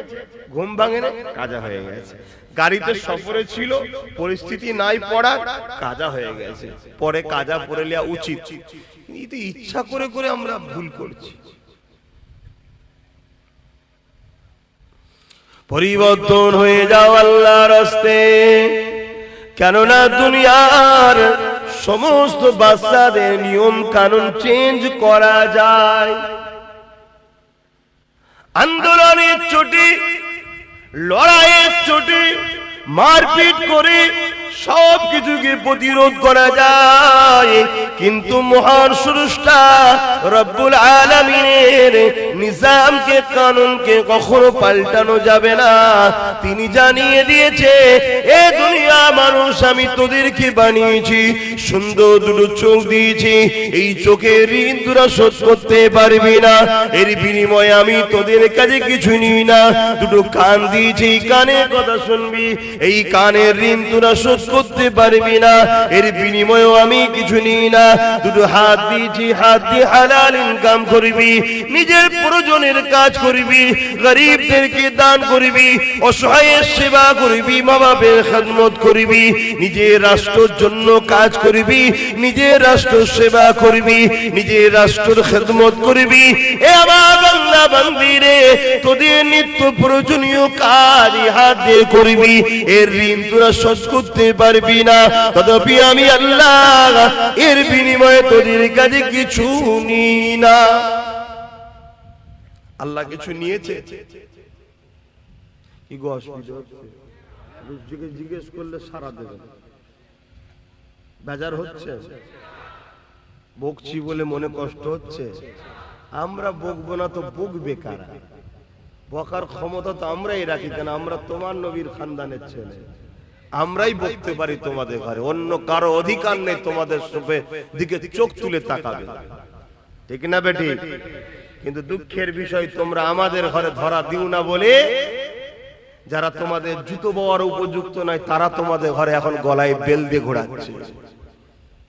ঘুম ভাঙে না, কাজা হয়ে গেছে। গাড়িতে সফরে ছিল, পরিস্থিতি নাই পড়া, কাজা হয়ে গেছে। পরে কাজা পড়ে নেওয়া উচিত, কিন্তু ইচ্ছা করে করে আমরা ভুল করছি। পরিবর্তন হয়ে যাও আল্লাহর রাস্তে, কেননা দুনিয়ার সমস্ত বাচ্চাদের নিয়ম কানুন চেঞ্জ করা যায়। আন্দোলনের চোটে, লড়াইয়ের চোটে, মারপিট করে সব কিছুকে প্রতিরোধ করা যায়, কিন্তু মহান স্রষ্টা রব্বুল আলামিনের নিজামকে, কানুনকে কখনো পাল্টানো যাবে না। তিনি জানিয়ে দিয়েছে, এ দুনিয়া মানুষ, আমি তোদেরকে বানিয়েছি, সুন্দর দুটো চোখ দিয়েছি, এই চোখের ঋণ তোরা শোধ করতে পারবি না, এর বিনিময়ে আমি তোদের কাছে কিছু নিই না। দুটো কান দিয়েছি, কানের কথা শুনবি, এই কানের ঋণ তোরা শোধ করতে পারবি না, এর বিনিময়েও আমি কিছু নিই না। দুটো হাত দিয়েছি, হাত দিয়ে হালাল ইনকাম করবি, নিজের প্রয়োজনের কাজ করবি, গরিবদেরকে দান করবি, অসহায়ের সেবা করবি, মা বাপের খেদমত করবি, নিজের রাষ্ট্রের জন্য কাজ করবি, নিজের রাষ্ট্র সেবা করবি, নিজের রাষ্ট্রের খেদমত করবি। এ আমার বান্দা বান্দিরে, তোদের নিত্য প্রয়োজনীয় কাজ হাত দিয়ে করবি, এর ঋণ তোরা শোধ করতে পারবি না, তথাপি আমি আল্লাহ এর বিনিময়ে তোদের কাছে কিছু নিই না। আল্লাহ কিছু নিয়েছে? কি গো অসুবিধা হচ্ছে? জিজ্ঞেস করলে সারা দেবে, বেজার হচ্ছে, বকছি বলে মনে কষ্ট হচ্ছে। আমরা বকবো না তো বকবে কারা? বকার ক্ষমতা তো আমরাই রাখি, কেন আমরা তোমার নবীর খানদানের ছেলে, আমরাই বকতে পারি তোমাদের ঘরে, অন্য কারো অধিকার নেই তোমাদের দিকে চোখ তুলে তাকাবে, ঠিক না বেটি? কিন্তু দুঃখের বিষয়, তোমরা আমাদের ঘরে ধরা দিও না বলে যারা তোমাদের জুতো বওয়ার উপযুক্ত নয়, তারা তোমাদের ঘরে এখন গলায় বেল দিয়ে ঘোরাচ্ছে।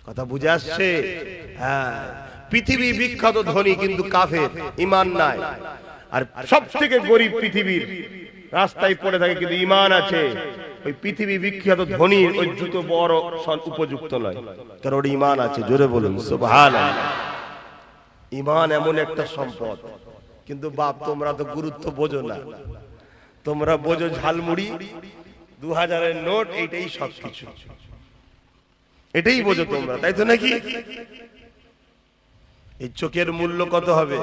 কথা বুঝে আসছে? হ্যাঁ, পৃথিবী বিখ্যাত ধনী কিন্তু কাফের, ঈমান নাই। আর সব থেকে গরিব পৃথিবীর রাস্তায় পড়ে থাকে, কিন্তু ঈমান আছে। ওই পৃথিবী বিখ্যাত ধনী ওই জুতো বড় উপযুক্ত নয়, কারণ ওর ঈমান আছে। জোরে বলুন সুবহানাল্লাহ। ঈমান এমন একটা সম্পদ, কিন্তু বাপ তোমরা তো গুরুত্ব বোঝো না। তোমরা বোঝো ঝালমুড়ি, 2000-এর নোট, এইটাই সবকিছু, এটাই বোঝো তোমরা, তাই তো নাকি? এই চোখের মূল্য কত হবে?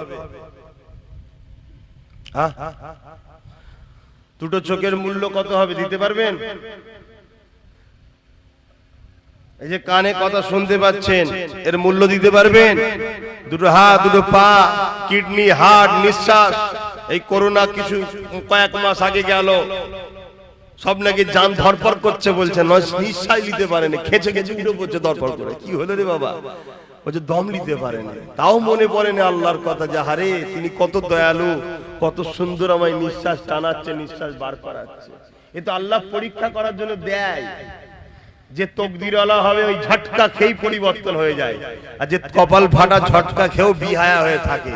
দুটো চোখের মূল্য কত হবে দিতে পারবেন? এই যে কানে কথা শুনতে পাচ্ছেন, এর মূল্য দিতে পারবেন? দুটো হাত, দুটো পা, কিডনি, হার্ট, নিঃশ্বাস, এই করোনা কিছু কয়েক মাস আগে গেল, সব নাকি জান ধরপর করছে, বলছে নিঃশ্বাস নিতে পারেনি, খেচে খেচে উঠে পড়ছে ধরপর করে। কি হলো রে বাবা? বলছে দম নিতে পারেনি। তাও মনে পড়ে না আল্লাহর কথা, যে হারে তিনি কত দয়ালু, কত সুন্দর আমায় নিঃশ্বাস টানাচ্ছে, নিঃশ্বাস বার করাচ্ছে। এ তো আল্লাহ পরীক্ষা করার জন্য দেয়। যে তকদিরওয়ালা হবে ওই ঝটকা খেয়েই পরিবর্তন হয়ে যায়, আর যে কপাল ফাটা ঝটকা খেয়েও বিহায়া হয়ে থাকে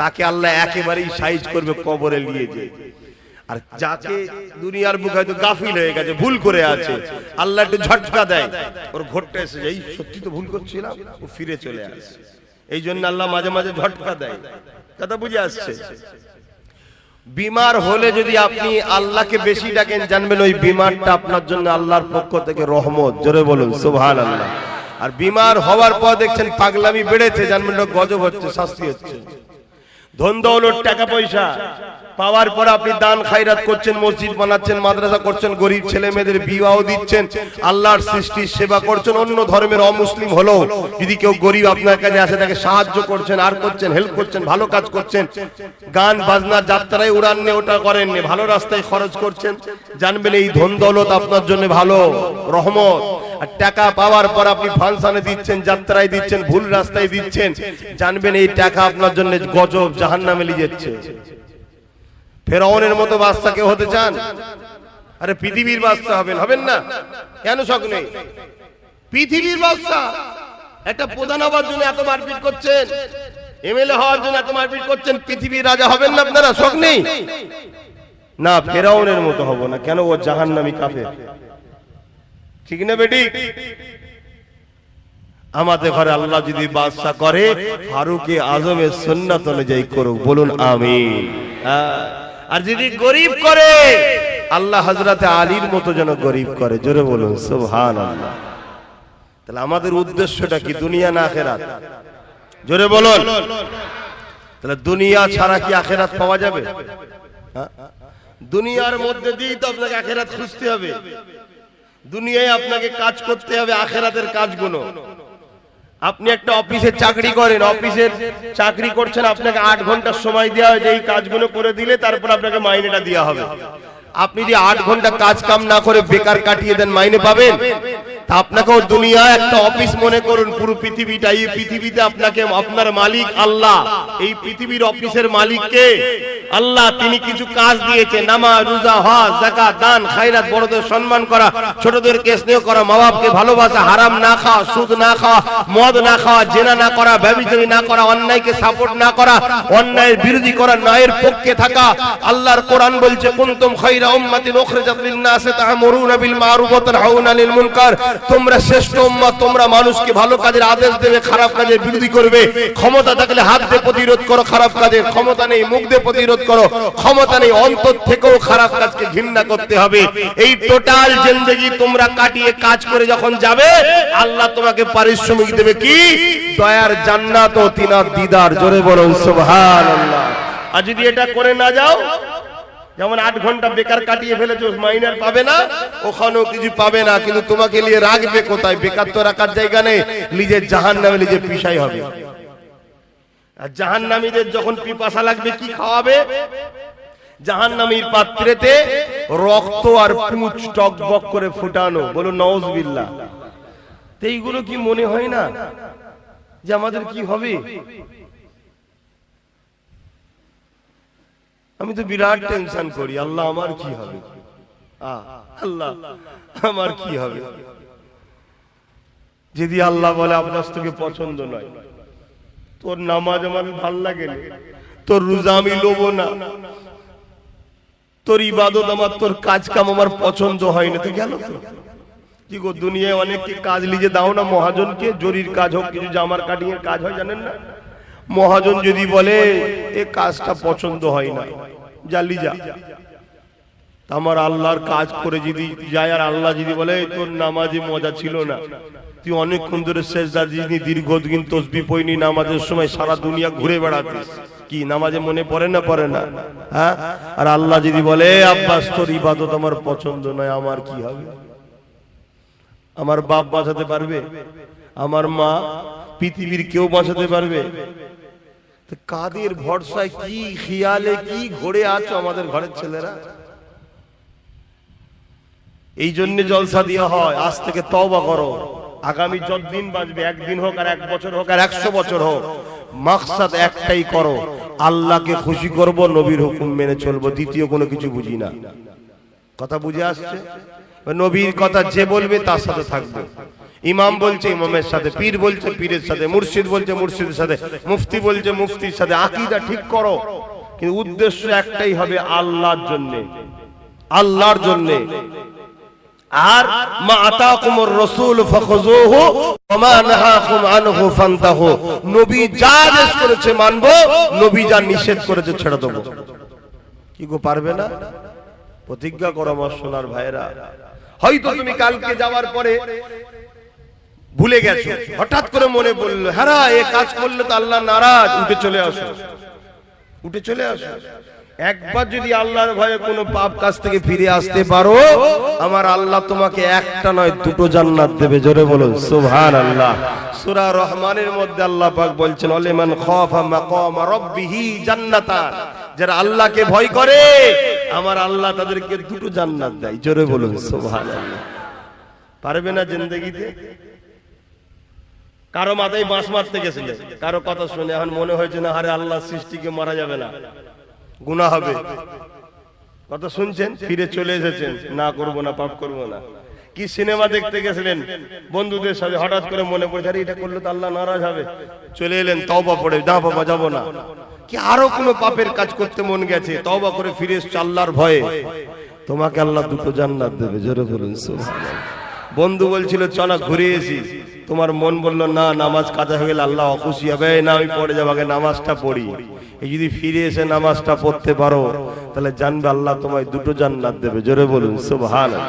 তাকে আল্লাহ একেবারেই সাইজ করবে, কবরে নিয়ে যায়। আর যাকে দুনিয়ার বুকে হয়তো গাফিল হয়ে গেছে, ভুল করে আছে, আল্লাহ একটু ঝটকা দেয়, ওর ঘটটা এসে এই সত্যি তো ভুল করছিলাম, ও ফিরে চলে আসে। এই জন্য আল্লাহ মাঝে মাঝে ঝটকা দেয়। কথা বুঝে আসছে? বিমার হলে যদি আপনি আল্লাহকে বেশি ডাকেন, জানবেন ওই বিমারটা আপনার জন্য আল্লাহর পক্ষ থেকে রহমত। জোরে বলুন সুবহানাল্লাহ। আর বিমার হওয়ার পর দেখছেন পাগলামি বেড়েছে, জানবেন গজব হচ্ছে, শাস্তি হচ্ছে। ধন দৌলত টাকা পয়সা পাওয়ার পর আপনি দান খায়রাত করছেন, মসজিদ বানাচ্ছেন, মাদ্রাসা করছেন, গরিব ছেলে মেয়েদের বিবাহ দিচ্ছেন, আল্লাহর সৃষ্টির সেবা করছেন। অন্য ধর্মের অমুসলিম হলো যদি কেউ গরিব আপনার কাছে আসে, তাকে সাহায্য করছেন, আর করছেন, হেল্প করছেন, ভালো কাজ করছেন। গান বাজনা যাত্রায় উড়ান নিয়ে ওটা করেন, ভালো রাস্তায় খরচ করছেন, জানবেন এই ধন দৌলত আপনার জন্য ভালো রহমত। আর টাকা পাওয়ার পর আপনি ফাংশনে দিচ্ছেন, যাত্রায় দিচ্ছেন, ভুল রাস্তায় দিচ্ছেন, জানবেন এই টাকা আপনার জন্য গজব, জাহান্নামে নিয়ে যাচ্ছে। ফেরাউনের মতো বাদশা কেউ হতে চান? আরে পৃথিবীর বাদশা হবেন, হবেন না? কেন শখ নেই? পৃথিবীর বাদশা। একটা প্রধান হওয়ার জন্য এত মারপিট করছেন, এমএলএ হওয়ার জন্য এত মারপিট করছেন, পৃথিবীর রাজা হবেন না আপনারা? শখ নেই? না, ফেরাউনের মতো হব না। কেন? ও জাহান্নামী কাফের। ঠিক না বেটি? আমাদের ঘরে আল্লাহ যদি বাদশা করে, ফারুকে আজমের সুন্নাত অনুযায়ী করুক। বলুন আমিন। আর যদি গরিব করে, আল্লাহ হযরতে আলীর মতো যেন গরিব করে। জোরে বলুন সুবহানাল্লাহ। তাহলে আমাদের উদ্দেশ্যটা কি? দুনিয়া না আখিরাত? জোরে বলুন। তাহলে দুনিয়া ছাড়া কি আখিরাত পাওয়া যাবে? দুনিয়ার মধ্যে দিয়েই তো আপনাকে আখিরাত খুঁজতে হবে। দুনিয়ায় আপনাকে কাজ করতে হবে আখিরাতের কাজগুলো। আপনি একটা অফিসে চাকরি করেন, অফিসের চাকরি করছেন, আপনাকে 8 ঘন্টা সময় দেওয়া হয় যে এই কাজগুলো করে দিলে তারপর আপনাকে মাইনেটা দেওয়া হবে। আপনি যে 8 ঘন্টা কাজ কাম না করে বেকার কাটিয়ে দেন, মাইনে পাবেন? তা আপনাকেও দুনিয়া একটা অফিস মনে করুন। পুরো পৃথিবীটা, এই পৃথিবীতে আপনাকে আপনার মালিক আল্লাহ। এই পৃথিবীর অফিসের মালিক কে? আল্লাহ। তিনি কিছু কাজ দিয়েছে, নামাজ, রোজা, হজ, যাকাত, দান, খায়রাত, বড়দের সম্মান করা, ছোটদেরকে স্নেহ করা, মা বাপকে ভালোবাসা, হারাম না খাওয়া, সুদ না খাওয়া, মদ না খাওয়া, জেনা না করা, ব্যভিচারী না করা, অন্যায়কে সাপোর্ট না করা, অন্যায়ের বিরোধী করা, ন্যায়ের পক্ষে থাকা। আল্লাহর কোরআন বলছে কুনতুম খায়রা উম্মাতিন উখরিজাত লিন-নাস তা'মুরুনা বিল মারুফ ওয়া তানহাউনা আনিল মুনকার। তোমরা শ্রেষ্ঠ উম্মত, তোমরা মানুষকে ভালো কাজের আদেশ দেবে, খারাপ কাজের বিরোধী করবে। ক্ষমতা থাকলে হাত দিয়ে প্রতিরোধ করো খারাপ কাজের, ক্ষমতা নেই মুখ দিয়ে প্রতিরোধ করো, ক্ষমতা নেই অন্তর থেকেও খারাপ কাজকে ঘৃণা করতে হবে। এই টোটাল জিন্দেগি তোমরা কাটিয়ে কাজ করে যখন যাবে, আল্লাহ তোমাকে পারিশ্রমিক দেবে কি? দয়ার জান্নাত ও তিনার দিদার। জোরে বলুন সুবহানাল্লাহ। আর যদি এটা করে না যাও, যেমন 8 ঘন্টা বেকার কাটিয়ে ফেলেছো, মাইনার পাবে না, ওখানেও কিছু পাবে না, কিন্তু তোমাকে নিয়ে রাখবে কোথায়? বেকার তো রাখার জায়গা নেই, নিজের জাহান্নামে নিজে পিছাই হবে। আর জাহান্নামীদের যখন পিপাসা লাগবে কি খাওয়াবে? জাহান্নামীর পাত্রেতে রক্ত আর পুঁজ টকবক করে ফুটানো। বলুন নাউজুবিল্লাহ। এইগুলো কি মনে হয় না যে আমাদের কি হবে? আমি তো বিরাট টেনশন করি, আল্লাহ আমার কি হবে, আল্লাহ আমার কি হবে। যদি আল্লাহ বলে আপনার তোকে পছন্দ নয়, তোর নামাজ আমার ভাল লাগে না, তোর রোজা আমি লোবো না, তোর ইবাদত আমার, তোর কাজ কাম আমার পছন্দ হয় না, তো গেল তো কি গো। দুনিয়ায় অনেককে কাজ লিজে দাও না মহাজনকে, জরির কাজ হোক, কিছু জামার কাটিং এর কাজ হয়, জানেন না? মহাজন যদি বলে এ কাজটা পছন্দ হয় না, জালি যা, আমার আল্লাহর কাজ করে যদি যায়, আর আল্লাহ যদি বলে তোর নামাজে মজা ছিল না, তুই অনেকক্ষণ ধরে সেজদা দিসনি, দীর্ঘদিন তাসবিহ পড়নি, নামাজের সময় সারা দুনিয়া ঘুরে বেড়াতিস, কি নামাজে মনে পড়ে না? পড়ে না, হ্যাঁ? আর আল্লাহ যদি বলে আব্বাস তোর ইবাদত আমার পছন্দ নয়, আমার কি হবে? আমার বাপ বাঁচাতে পারবে? আমার মা, পৃথিবীর কেউ বাঁচাতে পারবে? কাদের ভরসায়, কি খেয়ালে কি ঘোরে আছো আমাদের ঘরের ছেলেরা? এই জন্য জলসা দেওয়া হয়। আজ থেকে তওবা করো, আগামী যতদিন বাঁচবে, 1 দিন হোক আর 1 বছর হোক আর 100 বছর হোক, মাকসাদ একটাই করো, আল্লাহকে খুশি করব, নবীর হুকুম মেনে চলবো, দ্বিতীয় কোনো কিছু বুঝি না। কথা বুঝে আসছে? নবীর কথা যে বলবে তার সাথে থাকবো। ইমাম বলছে ইমামের সাথে, পীর বলছে পীরের সাথে, মুর্শিদ বলছে মুর্শিদের সাথে, মুফতি বলছে মুফতির সাথে। আকীদা ঠিক করো, কিন্তু উদ্দেশ্য একটাই হবে আল্লাহর জন্য, আল্লাহর জন্য। আর মা আতাকুমুর রাসূল ফাখুযুহু ওয়া মা নাহাকুম আনহু ফান্তাহু। নবী যা আদেশ করেছে মানবো, নবী যা নিষেধ করেছে ছেড়ে দেবো। কি গো পারবে না? প্রতিজ্ঞা করো আমার সোনার ভাইরা। হয়তো তুমি কালকে যাওয়ার পরে ভুলে গেছো, হঠাৎ করে মনে পড়লো, হ্যাঁ এই কাজ করলে তো আল্লাহ নারাজ, উঠে চলে আসো, উঠে চলে আসো। একবার যদি আল্লাহর ভয়ে কোনো পাপ কাজ থেকে ফিরে আসতে পারো, আমার আল্লাহ তোমাকে একটা নয় দুটো জান্নাত দেবে। জোরে বলুন সুবহানাল্লাহ। সূরা রহমানের মধ্যে আল্লাহ পাক বলছেন, ওয়ালিমান খাফা মাকাম রাব্বিহি জান্নাতান। যারা আল্লাহকে ভয় করে আমার আল্লাহ তাদেরকে দুটো জান্নাত দেয়। জোরে বলুন সুবহানাল্লাহ। পারবে না জিন্দেগিতে? কারো মাথায় বাঁশ মারতে গেছিলেন, কারো কথা শুনে এখন মনে হয়েছে না আরে আল্লাহ সৃষ্টিকে মারা যাবে না, গুনাহ হবে। কথা শুনছেন, ফিরে চলে এসেছেন, না করব না, পাপ করব না। কি সিনেমা দেখতে গেছিলেন বন্ধুদের সাথে, হঠাৎ করে মনে পড়ে আরে এটা করলে তো আল্লাহ নারাজ হবে, চলে এলেন তওবা পড়ে, না বাবা যাব না। কি আরো কোনো পাপের কাজ করতে মন গেছে, তওবা করে ফিরে এসেছ আল্লাহর ভয়ে, তোমাকে আল্লাহ দুটো জান্নাত দেবে। জোরে বলুন সুবহানাল্লাহ। বন্ধু বলছিল চলো ঘুরে এসি, তোমার মন বললো না নামাজ কাজা হয়ে গেলে আল্লাহ অখুশি হবে, না আমি পড়ে যাবো, আগে নামাজটা পড়ি। এই যদি ফিরে এসে নামাজটা পড়তে পারো তাহলে জানবে আল্লাহ তোমায় দুটো জান্নাত দেবে। জোরে বলুন সুবহানাল্লাহ।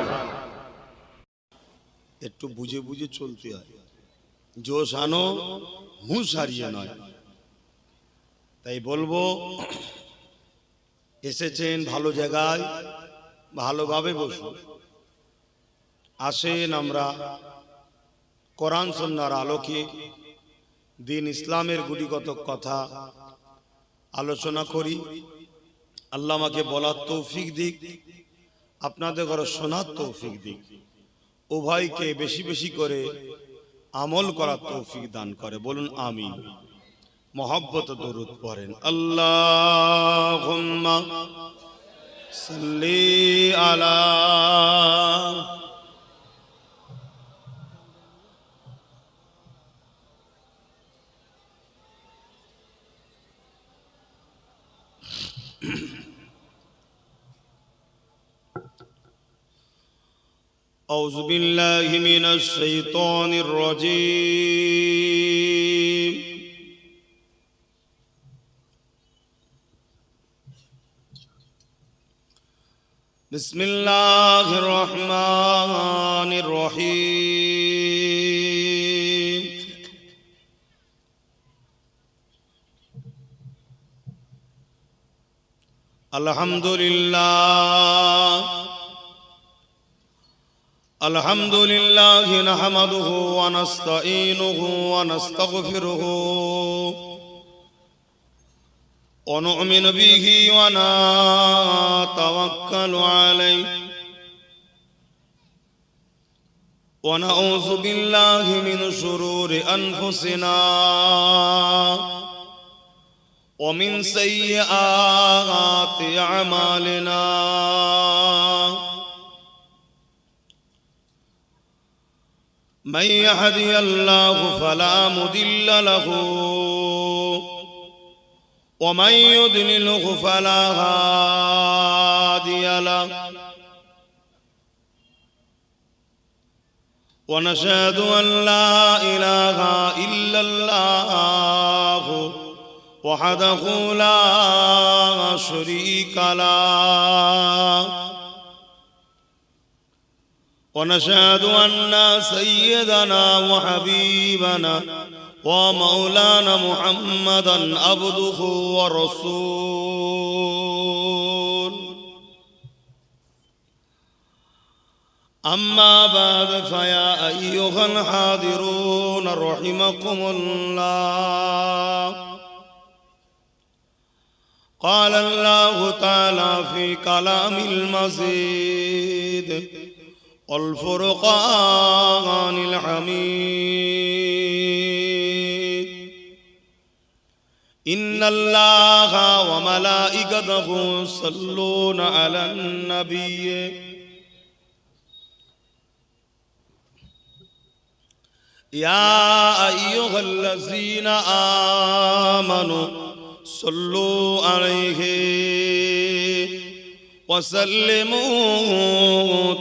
একটু বুঝে বুঝে চলতে হয়, জোশ আনো হুঁশ হারিয়ে নয়। তাই বলবো এসেছেন ভালো জায়গায়, ভালোভাবে বসুন। আসেন আমরা কোরআন সুন্নাহর আলোকে দিন ইসলামের গুটিগত কথা আলোচনা করি। আল্লাহ আমাকে বলার তৌফিক দিক, আপনাদের ঘরে শোনার তৌফিক দিক, উভয়কে বেশি বেশি করে আমল করার তৌফিক দান করে। বলুন আমিন। মহব্বত দরুদ পড়েন। আল্লাহুম্মা সাল্লি আলা أعوذ بالله من الشيطان الرجيم بسم الله الرحمن الرحيم الحمد لله الحمد لله نحمده ونستعينه ونستغفره ونؤمن به ونتوكل عليه ونعوذ بالله من شرور أنفسنا ومن سيئات أعمالنا من يهدي الله فلا مضل له ومن يضلله فلا هادي له ونشهد أن لا إله إلا الله وحده لا شريك له ونشهد أن سيدنا وحبيبنا ومولانا محمدا عبده ورسوله أما بعد فيا أيها الحاضرون رحمكم الله قال الله تعالى في كلام المزيد والفرقان الحميد ইন্নাল্লাহা ওয়া মালাইকাতাহু ইউসাল্লুনা আলান নাবিয়্যি ইয়া আইয়ুহাল্লাযীনা আমানু সাল্লু আলাইহি ওয়া সাল্লিমু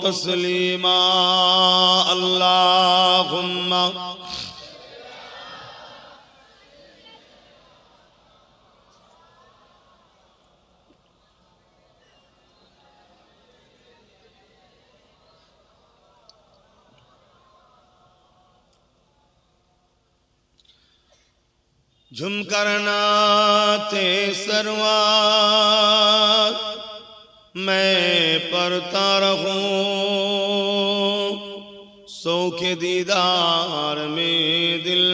তাসলিমা আল্লাহুম্মা झुम करनाते सरवार मैं पढ़ता रहूं सो के दीदार में दिल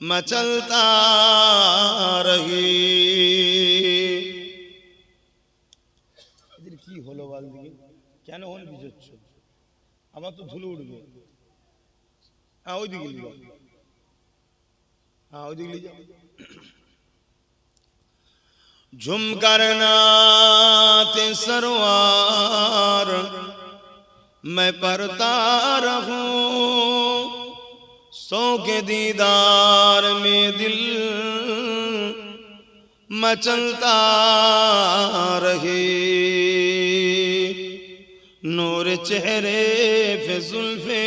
मचलता रही কি হলো বল দিকে কেন হল বিজচ্ছ আবার তো ধুলো উঠবে হ্যাঁ ওই দিকে লিখো हाँ ले जाओ झुम करना ते सरवार मैं पढ़ता रहूं सो के दीदार में दिल मचलता रहे नूर चेहरे पे जुल्फे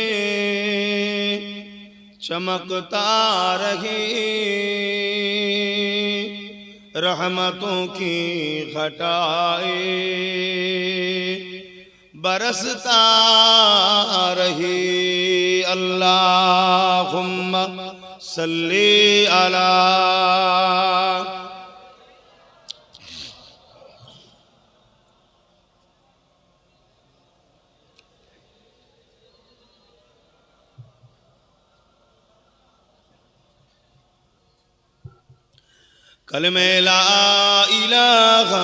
चमकता रहे रहमतों की घटाए बरसता रहे अल्लाहुम्मा सल्ली अला कलमे ला इलाहा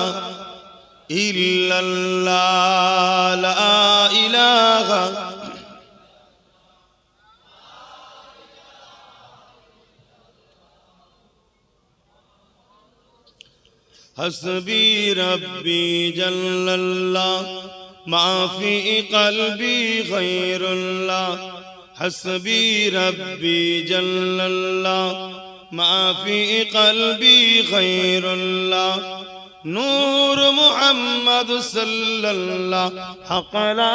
इल्लल्लाह ला इलाहा हस्बी रब्बी जल्लल्लाह माफी क़ल्बी ग़ैरुल्लाह हस्बी रब्बी जल्लल्लाह माफी क़ल्बी ग़ैरुल्लाह नूर मुहम्मद सल्लल्लाह हक़ ला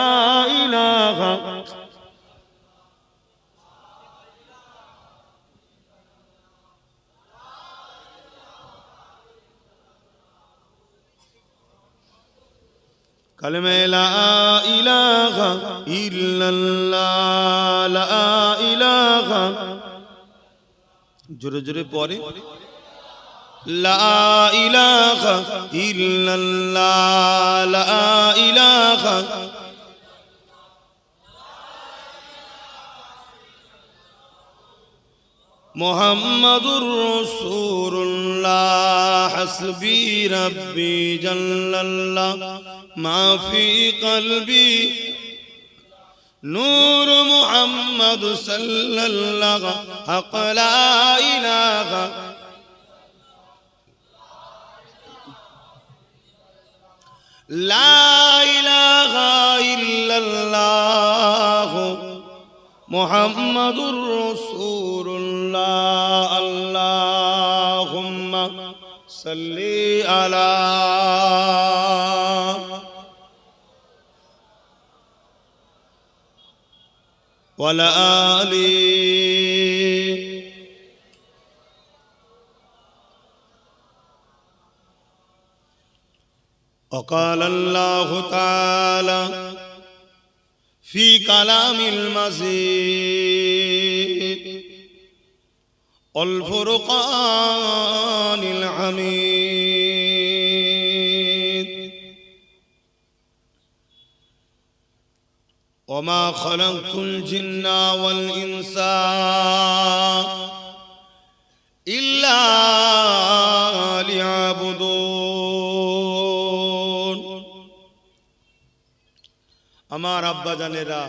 इलाहा कलमे ला इलाहा इल्लल्लाह ला इलाहा जोरे जोरे पढ़े ला इलाहा इल्लल्लाह ला इलाहा मुहम्मदुर रसूलुल्लाह हस्बी रब्बी जल्लल्लाह माफी क़ल्बी नूर मुहम्मद सल्लल्लाह हक़ ला इलाहा ला इलाहा इल्लल्लाह मुहम्मदुर रसूलुल्लाह अल्लाहुम्मा सल्ली अला वला आली وقال الله تعالى في كلام المزيد والفرقان الحميد وما خلقت الجن والإنس إلا ليعبدون আমার আব্বা জানেরা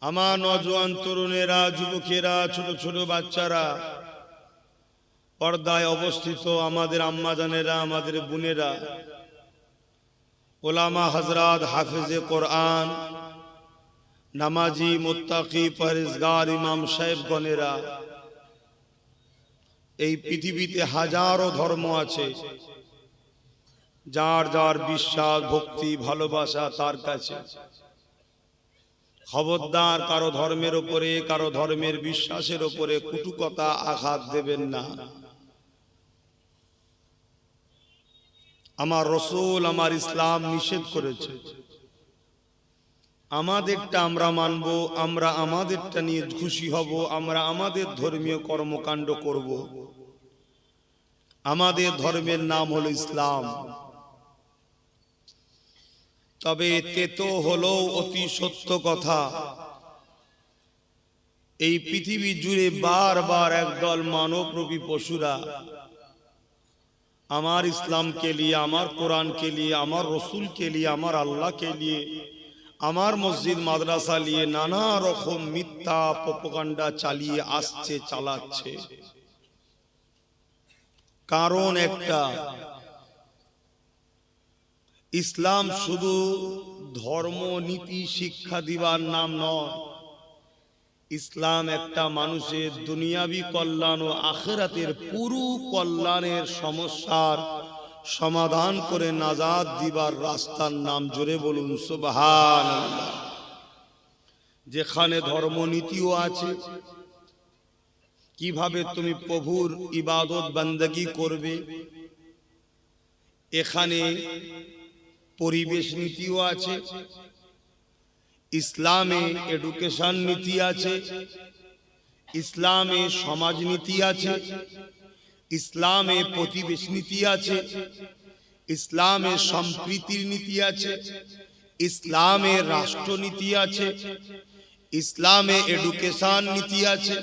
আমার নওজোয়ান তরুণেরা যুবকেরা ছোট ছোট বাচ্চারা পর্দায় অবস্থিত আমাদের আম্মাজানেরা, আমাদের বোনেরা, ওলামা হযরত, হাফেজে কোরআন, নামাজি, মুত্তাকি, পরহেজগার ইমাম সাহেবগণেরা, এই পৃথিবীতে হাজারো ধর্ম আছে, যার যার বিশ্বাস, ভক্তি, ভালোবাসা তার কাছে। খবরদার কারো ধর্মের উপরে, কারো ধর্মের বিশ্বাসের উপরে কটুকথা আঘাত দেবেন না। আমার রাসূল, আমার ইসলাম নিষেধ করেছে। আমাদেরটা আমরা মানব, আমরা আমাদেরটা নিয়ে খুশি হব, আমরা আমাদের ধর্মীয় কর্মকাণ্ড করব। আমাদের ধর্মের নাম হলো ইসলাম। তবে তেতো হলো অতি সত্য কথা, এই পৃথিবী জুড়ে বারবার একদল মানবরূপী পশুরা আমার ইসলামকে নিয়ে, আমার কোরআনকে নিয়ে, আমার রসুলকে নিয়ে, আমার আল্লাহকে নিয়ে, আমার মসজিদ মাদ্রাসা নিয়ে নানা রকম মিথ্যা প্রোপাগান্ডা চালিয়ে আসছে, চালাচ্ছে। কারণ একটা, ইসলাম শুধু ধর্ম নীতি শিক্ষা দিবার নাম নয়। ইসলাম একটা মানুষের দুনিয়াবি কল্যাণ ও আখিরাতের পুরো কল্যাণের সমস্যার সমাধান করে নাজাত দিবার রাস্তার নাম। জোরে বলুন সুবহানাল্লাহ। যেখানে ধর্মনীতিও আছে, কিভাবে তুমি প্রভুর ইবাদত বান্দাগি করবে, এখানে পরিবেশ নীতিও আছে, ইসলামে এডুকেশন নীতি আছে, ইসলামে সমাজ নীতি আছে, ইসলামে প্রতিবেশ নীতি আছে, ইসলামে সম্প্রীতির নীতি আছে, ইসলামে রাষ্ট্রনীতি আছে, ইসলামে এডুকেশন নীতি আছে,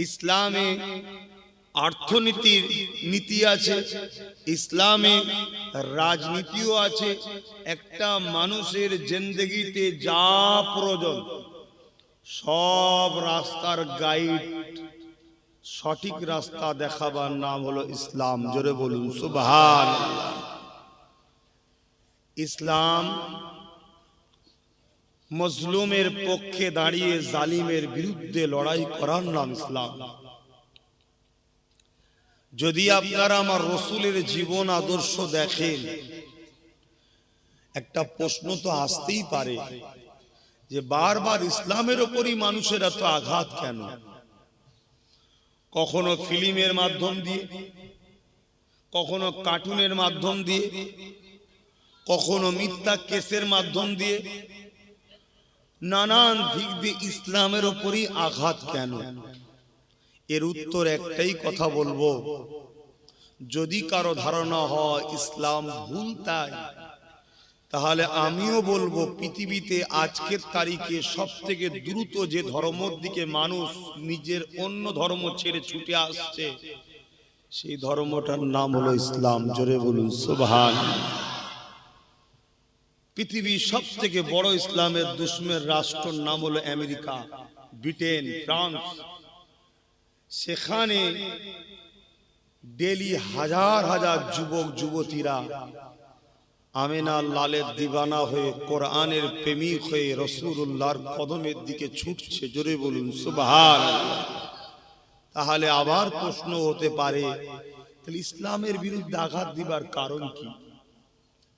ইসলামে অর্থনীতির নীতি আছে, ইসলামে রাজনীতিও আছে। একটা মানুষের জিন্দেগিতে যা প্রয়োজন সব রাস্তার গাইড, সঠিক রাস্তা দেখাবার নাম হলো ইসলাম। জোরে বলুন সুবহানাল্লাহ। ইসলাম মজলুমের পক্ষে দাঁড়িয়ে জালিমের বিরুদ্ধে লড়াই করার নাম ইসলাম। যদি আপনারা আমার রসুলের জীবন আদর্শ দেখেন, একটা প্রশ্ন তো আসতেই পারে যে বারবার ইসলামের উপরই মানুষের এত আঘাত কেন? কখনো ফিল্মের মাধ্যম দিয়ে, কখনো কার্টুনের মাধ্যম দিয়ে, কখনো মিথ্যা কেসের মাধ্যম দিয়ে, নানান দিক দিয়ে ইসলামের উপরই আঘাত কেন? এর উত্তর একটাই কথা বলবো, যদি কারো ধারণা হয় ইসলাম ভুল তাহলে আমিও বলবো পৃথিবীতে আজকের তারিখে সব থেকে দ্রুত যে ধর্মের দিকে মানুষ নিজের অন্য ধর্ম ছেড়ে ছুটে আসছে, সেই ধর্মটার নাম হলো ইসলাম। জোরে বলুন সুবহানাল্লাহ। পৃথিবীর সব থেকে বড় ইসলামের দুশ্মনের রাষ্ট্রের নাম হলো আমেরিকা, ব্রিটেন, ফ্রান্স। সেখানে ডেলি হাজার হাজার যুবক যুবতীরা আমেনা লালের দিবানা হয়ে, কোরআনের প্রেমিক হয়ে রাসূলুল্লাহর কদমের দিকে ছুটছে। জোরে বলুন সুবহানাল্লাহ। তাহলে আবার প্রশ্ন হতে পারে, তাহলে ইসলামের বিরুদ্ধে আঘাত দিবার কারণ কি?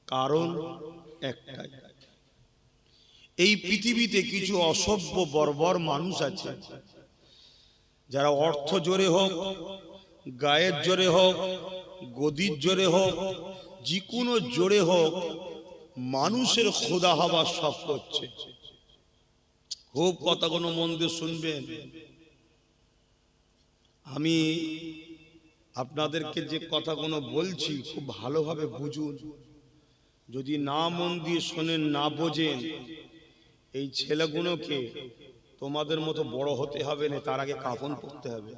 কারণ একটাই, এই পৃথিবীতে কিছু অসভ্য বর্বর মানুষ আছে, যারা অর্থ জোরে হোক, গায়ের জোরে হোক, গদির জোরে হোক, যে কোনো জোরে হোক, মানুষের খোদা হবার সব করছে। খুব কথাগুলো মন দিয়ে শুনবেন। আমি আপনাদেরকে যে কথাগুলো বলছি খুব ভালোভাবে বুঝুন। যদি না মন দিয়ে শোনেন, না বোঝেন, এই ছেলেগুলোকে তোমাদের মতো বড় হতে হবে না, তার আগে কাফন পড়তে হবে।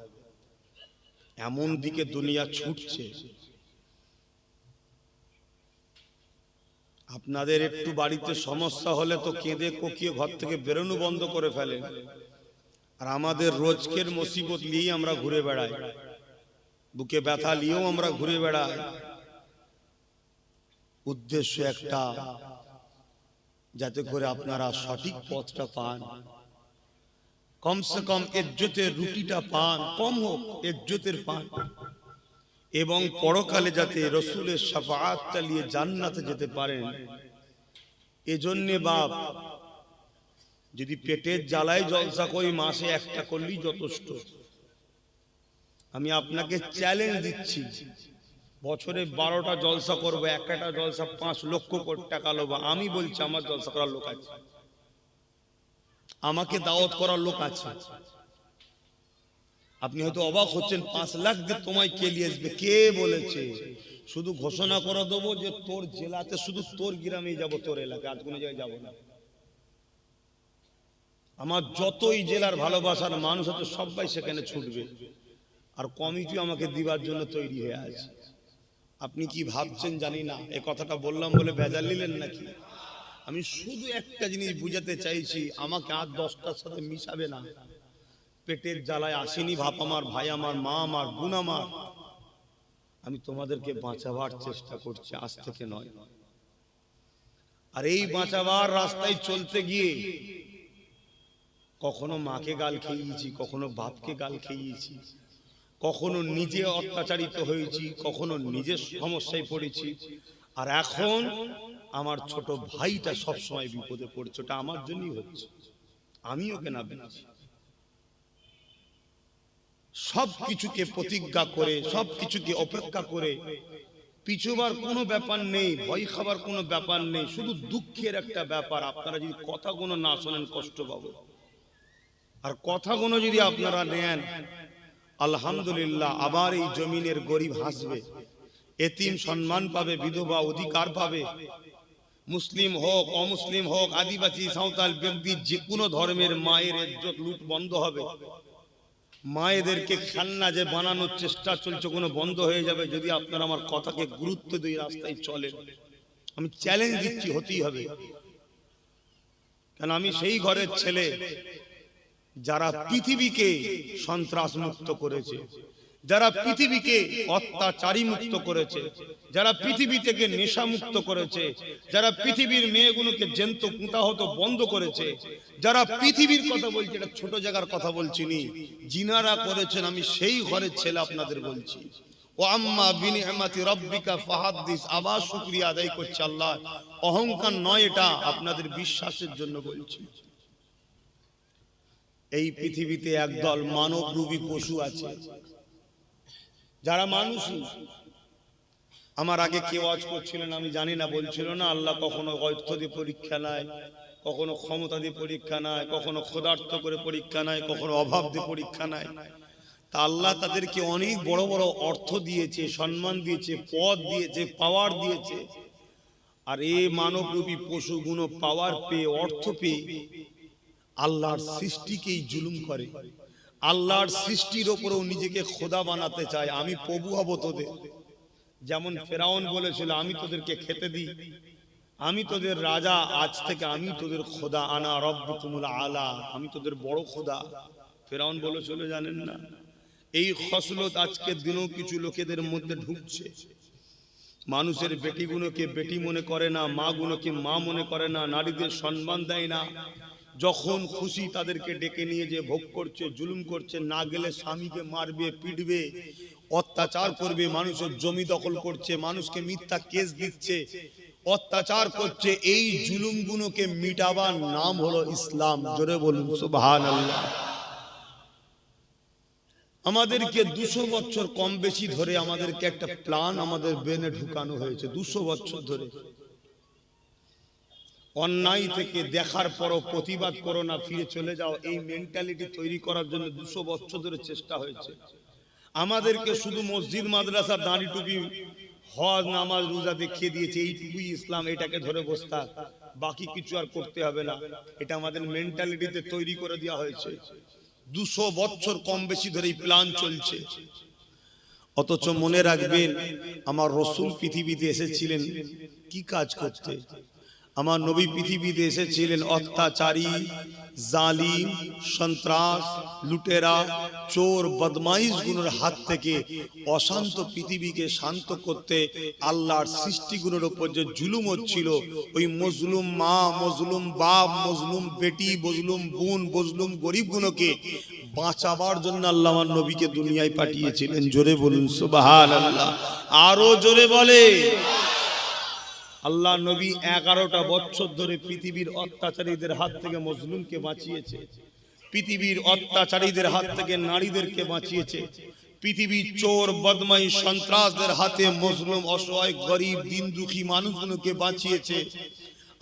এমন দিকে দুনিয়া ছুটছে। আপনাদের একটু বাড়িতে সমস্যা হলে তো কেঁদে কোকিয়ে ঘর থেকে বেরোনো বন্ধ করে ফেলেন, আর আমাদের রোজকের মুসিবত নিয়েই আমরা ঘুরে বেড়াই। বুকে ব্যথা নিয়েও আমরা ঘুরে বেড়াই, উদ্দেশ্য একটা, যাতে করে আপনারা সঠিক পথটা পান, কমসে কম ইজ্জতের রুটিটা পান, কম হোক ইজ্জতের পান, এবং পরকালে যাতে রসুলের শাফাআতটা নিয়ে জান্নাতে যেতে পারেন। এজন্য বাপ, যদি পেটের জ্বালায় জলসা করি মাসে একটা করলেই যথেষ্ট। আমি আপনাকে চ্যালেঞ্জ দিচ্ছি, বছরে 12টা জলসা করবো, একটা জলসা 5 লক্ষ কোটি টাকা লোব। আমি বলছি আমার জলসা করার লোক আছে, আমাকে দাওয়াত করার লোক আছে। আপনি হয়তো অবাক হচ্ছেন, 5 লাখ দিয়ে তোমায় কে নিয়ে আসবে? কে বলেছে? শুধু ঘোষণা করে দেবো যে তোর জেলাতে, শুধু তোর গ্রামেই যাব, তোর এলাকায় আজ কোনো জায়গায় যাবো না। আমার যতই জেলার ভালোবাসার মানুষ আছে সবাই সেখানে ছুটবে, আর কমিটি আমাকে দিবার জন্য তৈরি হয়ে আছে। আপনি কি ভাবছেন জানি না, এ কথাটা বললাম বলে ভেজাল নিলেন নাকি? আমি শুধু একটা জিনিস বুঝাতে চাইছি, আমাকে আর 10টার সাথে মিশাবে না। পেটের জ্বালায় আসেনি বাপ আমার, ভাই আমার, মা আমার, বোন আমার। আমি তোমাদেরকে বাঁচাবার চেষ্টা করছি, আজ থেকে নয়। আর এই বাঁচাবার রাস্তায় চলতে গিয়ে কখনো মাকে গাল খেয়েছি, কখনো বাপকে গাল খেয়েছি, কখনো নিজে অত্যাচারিত হয়েছি, কখনো নিজের সমস্যায় পড়েছি। আর এখন আমার ছোট ভাইটা সবসময় বিপদে পড়ছে, ওটা আমার জন্যই হচ্ছে, আমি ওকে না বেঁচেছি। সবকিছুকে প্রতিজ্ঞা করে, সবকিছুকে অপেক্ষা করে পিছুবার কোনো ব্যাপার নেই, ভয় খাবার কোনো ব্যাপার নেই, শুধু দুঃখের একটা ব্যাপার। আপনারা যদি কথাগুলো না শোনেন কষ্ট পাবো, আর কথাগুলো যদি আপনারা নেন আলহামদুলিল্লাহ, আবার এই জমিনের গরিব হাসবে, এতিম সম্মান পাবে, বিধবা অধিকার পাবে। মুসলিম হোক, অমুসলিম হোক, আদিবাসী, সাঁওতাল, ব্যক্তি, যে কোনো ধর্মের মায়ের ইজ্জত লুট বন্ধ হবে। মায়েদেরকে খেলনা যে বানানোর চেষ্টা চলছে, কোনো বন্ধ হয়ে যাবে যদি আপনারা আমার কথাকে গুরুত্ব দিয়ে রাস্তায় চলেন। আমি চ্যালেঞ্জ দিচ্ছি, হতেই হবে। কারণ আমি সেই ঘরের ছেলে যারা পৃথিবীকে সন্ত্রাস মুক্ত করেছে, যারা পৃথিবীকে অত্যাচারী মুক্ত করেছে, যারা পৃথিবী থেকে নেশা মুক্ত করেছে, যারা পৃথিবীর মেয়েগুলোকে জ্যান্ত কুঁতা হতো বন্ধ করেছে, যারা পৃথিবীর কথা বলছে, এটা ছোট জায়গার কথা বলছিনি, জিনারা করেছেন। আমি সেই ঘরের ছেলে আপনাদের বলছি। ও আম্মা বিনিআমাতি রাব্বিকা ফাহাদ্দিস, আবার শুকরিয়া আদায় করছে আল্লাহ, অহংকার নয়, এটা আপনাদের বিশ্বাসের জন্য বলছি। এই পৃথিবীতে একদল মানবরূপী পশু আছে, যারা মানুষই। আমার আগে কেউ ওয়াজ করছিলেন, আমি জানি না, বলছিল না আল্লাহ কখনো অর্থ দিয়ে পরীক্ষা নেয়, কখনো ক্ষমতা দিয়ে পরীক্ষা নেয়, কখনো ক্ষুধার্ত করে পরীক্ষা নেয়, কখনো অভাব দিয়ে পরীক্ষা নেয়। তা আল্লাহ তাদেরকে অনেক বড় বড় অর্থ দিয়েছে, সম্মান দিয়েছে, পদ দিয়েছে, পাওয়ার দিয়েছে। আর এই মানবরূপী পশুগুলো পাওয়ার পেয়ে, অর্থ পেয়ে আল্লাহর সৃষ্টিকেই জুলুম করে, আল্লাহর সৃষ্টির ওপরেও নিজেকে খোদা বানাতে চায়। আমি প্রভু হব তোদের, যেমন ফেরাউন বলেছিল আমি তোদেরকে খেতে দিই, আমি তোদের রাজা, আজ থেকে আমি তোদের খোদা, আনা রব্বুকুমুল আলা, আমি তোদের বড় খোদা। ফেরাউন বলেছিল, জানেন না? এই খসলত আজকের দিনেও কিছু লোকেদের মধ্যে ঢুকছে। মানুষের বেটিগুলোকে বেটি মনে করে না, মা গুলোকে মা মনে করে না, নারীদের সম্মান দেয় না। যখন খুশি তাদেরকে ডেকে নিয়ে যে ভোগ করছে, জুলুম করছে, না গেলে স্বামীকে মারবে, পিটবে, অত্যাচার করবে, মানুষের জমি দখল করছে, মানুষকে মিথ্যা কেস দিচ্ছে, অত্যাচার করছে। এই জুলুমগুলোকে মিটাবার নাম হলো ইসলাম। জোরে বলুন সুবহানাল্লাহ। আমাদেরকে 200 বছর কম বেশি ধরে আমাদেরকে একটা প্ল্যান আমাদের ব্রেনে ঢুকানো হয়েছে, 200 বছর ধরে। অন্যায় থেকে দেখার পরও প্রতিবাদ করো না, ফিরে চলে যাও, এই মেন্টালিটি তৈরি করার জন্য 200 বছর ধরে চেষ্টা হয়েছে। আমাদেরকে শুধু মসজিদ, মাদ্রাসা, দাঁড়ি টুপি, হজ, নামাজ, রোজা দেখিয়ে দিয়েছে, এইটুকুই ইসলাম, এটাকে ধরে বসে থাক, বাকি কিছু আর করতে হবে না। এটা আমাদের মেন্টালিটিতে তৈরি করে দেওয়া হয়েছে। 200 বছর কম বেশি ধরে এই প্ল্যান চলছে। অথচ মনে রাখবেন, আমার রসুল পৃথিবীতে এসেছিলেন কি কাজ করতে? আমার নবী পৃথিবীতে এসেছিলেন অত্যাচারী, জালিম, সন্ত্রাস, লুটেরা, চোর, বদমাইশ গুণের হাত থেকে অশান্ত পৃথিবীকে শান্ত করতে। আল্লাহর সৃষ্টিগুলোর উপর যে জুলুম হচ্ছিল, ওই মজলুম মা, মজলুম বাপ, মজলুম বেটি, মজলুম বোন, মজলুম গরিবগুলোকে বাঁচাবার জন্য আল্লাহ আমার নবীকে দুনিয়ায় পাঠিয়েছিলেন। জোরে বলুন সুবহানাল্লাহ, আরো জোরে বলে। আল্লাহ নবী 11টা বছর ধরে পৃথিবীর অত্যাচারীদের হাত থেকে মজলুমকে বাঁচিয়েছে, পৃথিবীর অত্যাচারীদের হাত থেকে নারীদেরকে বাঁচিয়েছে, পৃথিবীর চোর, বদমাইশ, সন্ত্রাসদের হাতে মজলুম, অসহায়, গরিব, দিন দুঃখী মানুষগুলোকে বাঁচিয়েছে।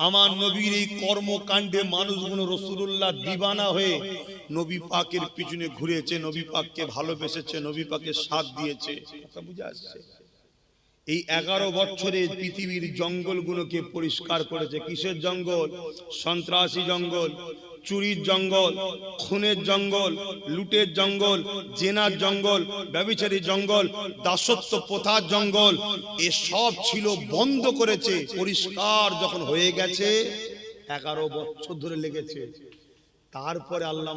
আমার নবীর এই কর্মকাণ্ডে মানুষগুলো রাসূলুল্লাহ দিবানা হয়ে নবী পাকের পিছনে ঘুরেছে, নবী পাককে ভালোবেসেছে, নবী পাকে সাথ দিয়েছে। কথা বুঝে আসছে? এই 11 বছরে পৃথিবীর জঙ্গলগুলোকে পরিষ্কার করেছে। কিসের জঙ্গল? সন্ত্রাসী জঙ্গল, চুরির জঙ্গল, খুনের জঙ্গল, লুটের জঙ্গল, জেনার জঙ্গল, ব্যভিচারী জঙ্গল, দাসত্ব প্রথার জঙ্গল, এসব ছিল, বন্ধ করেছে। পরিষ্কার যখন হয়ে গেছে, 11 বছর ধরে লেগেছে। তারপরে আল্লাহ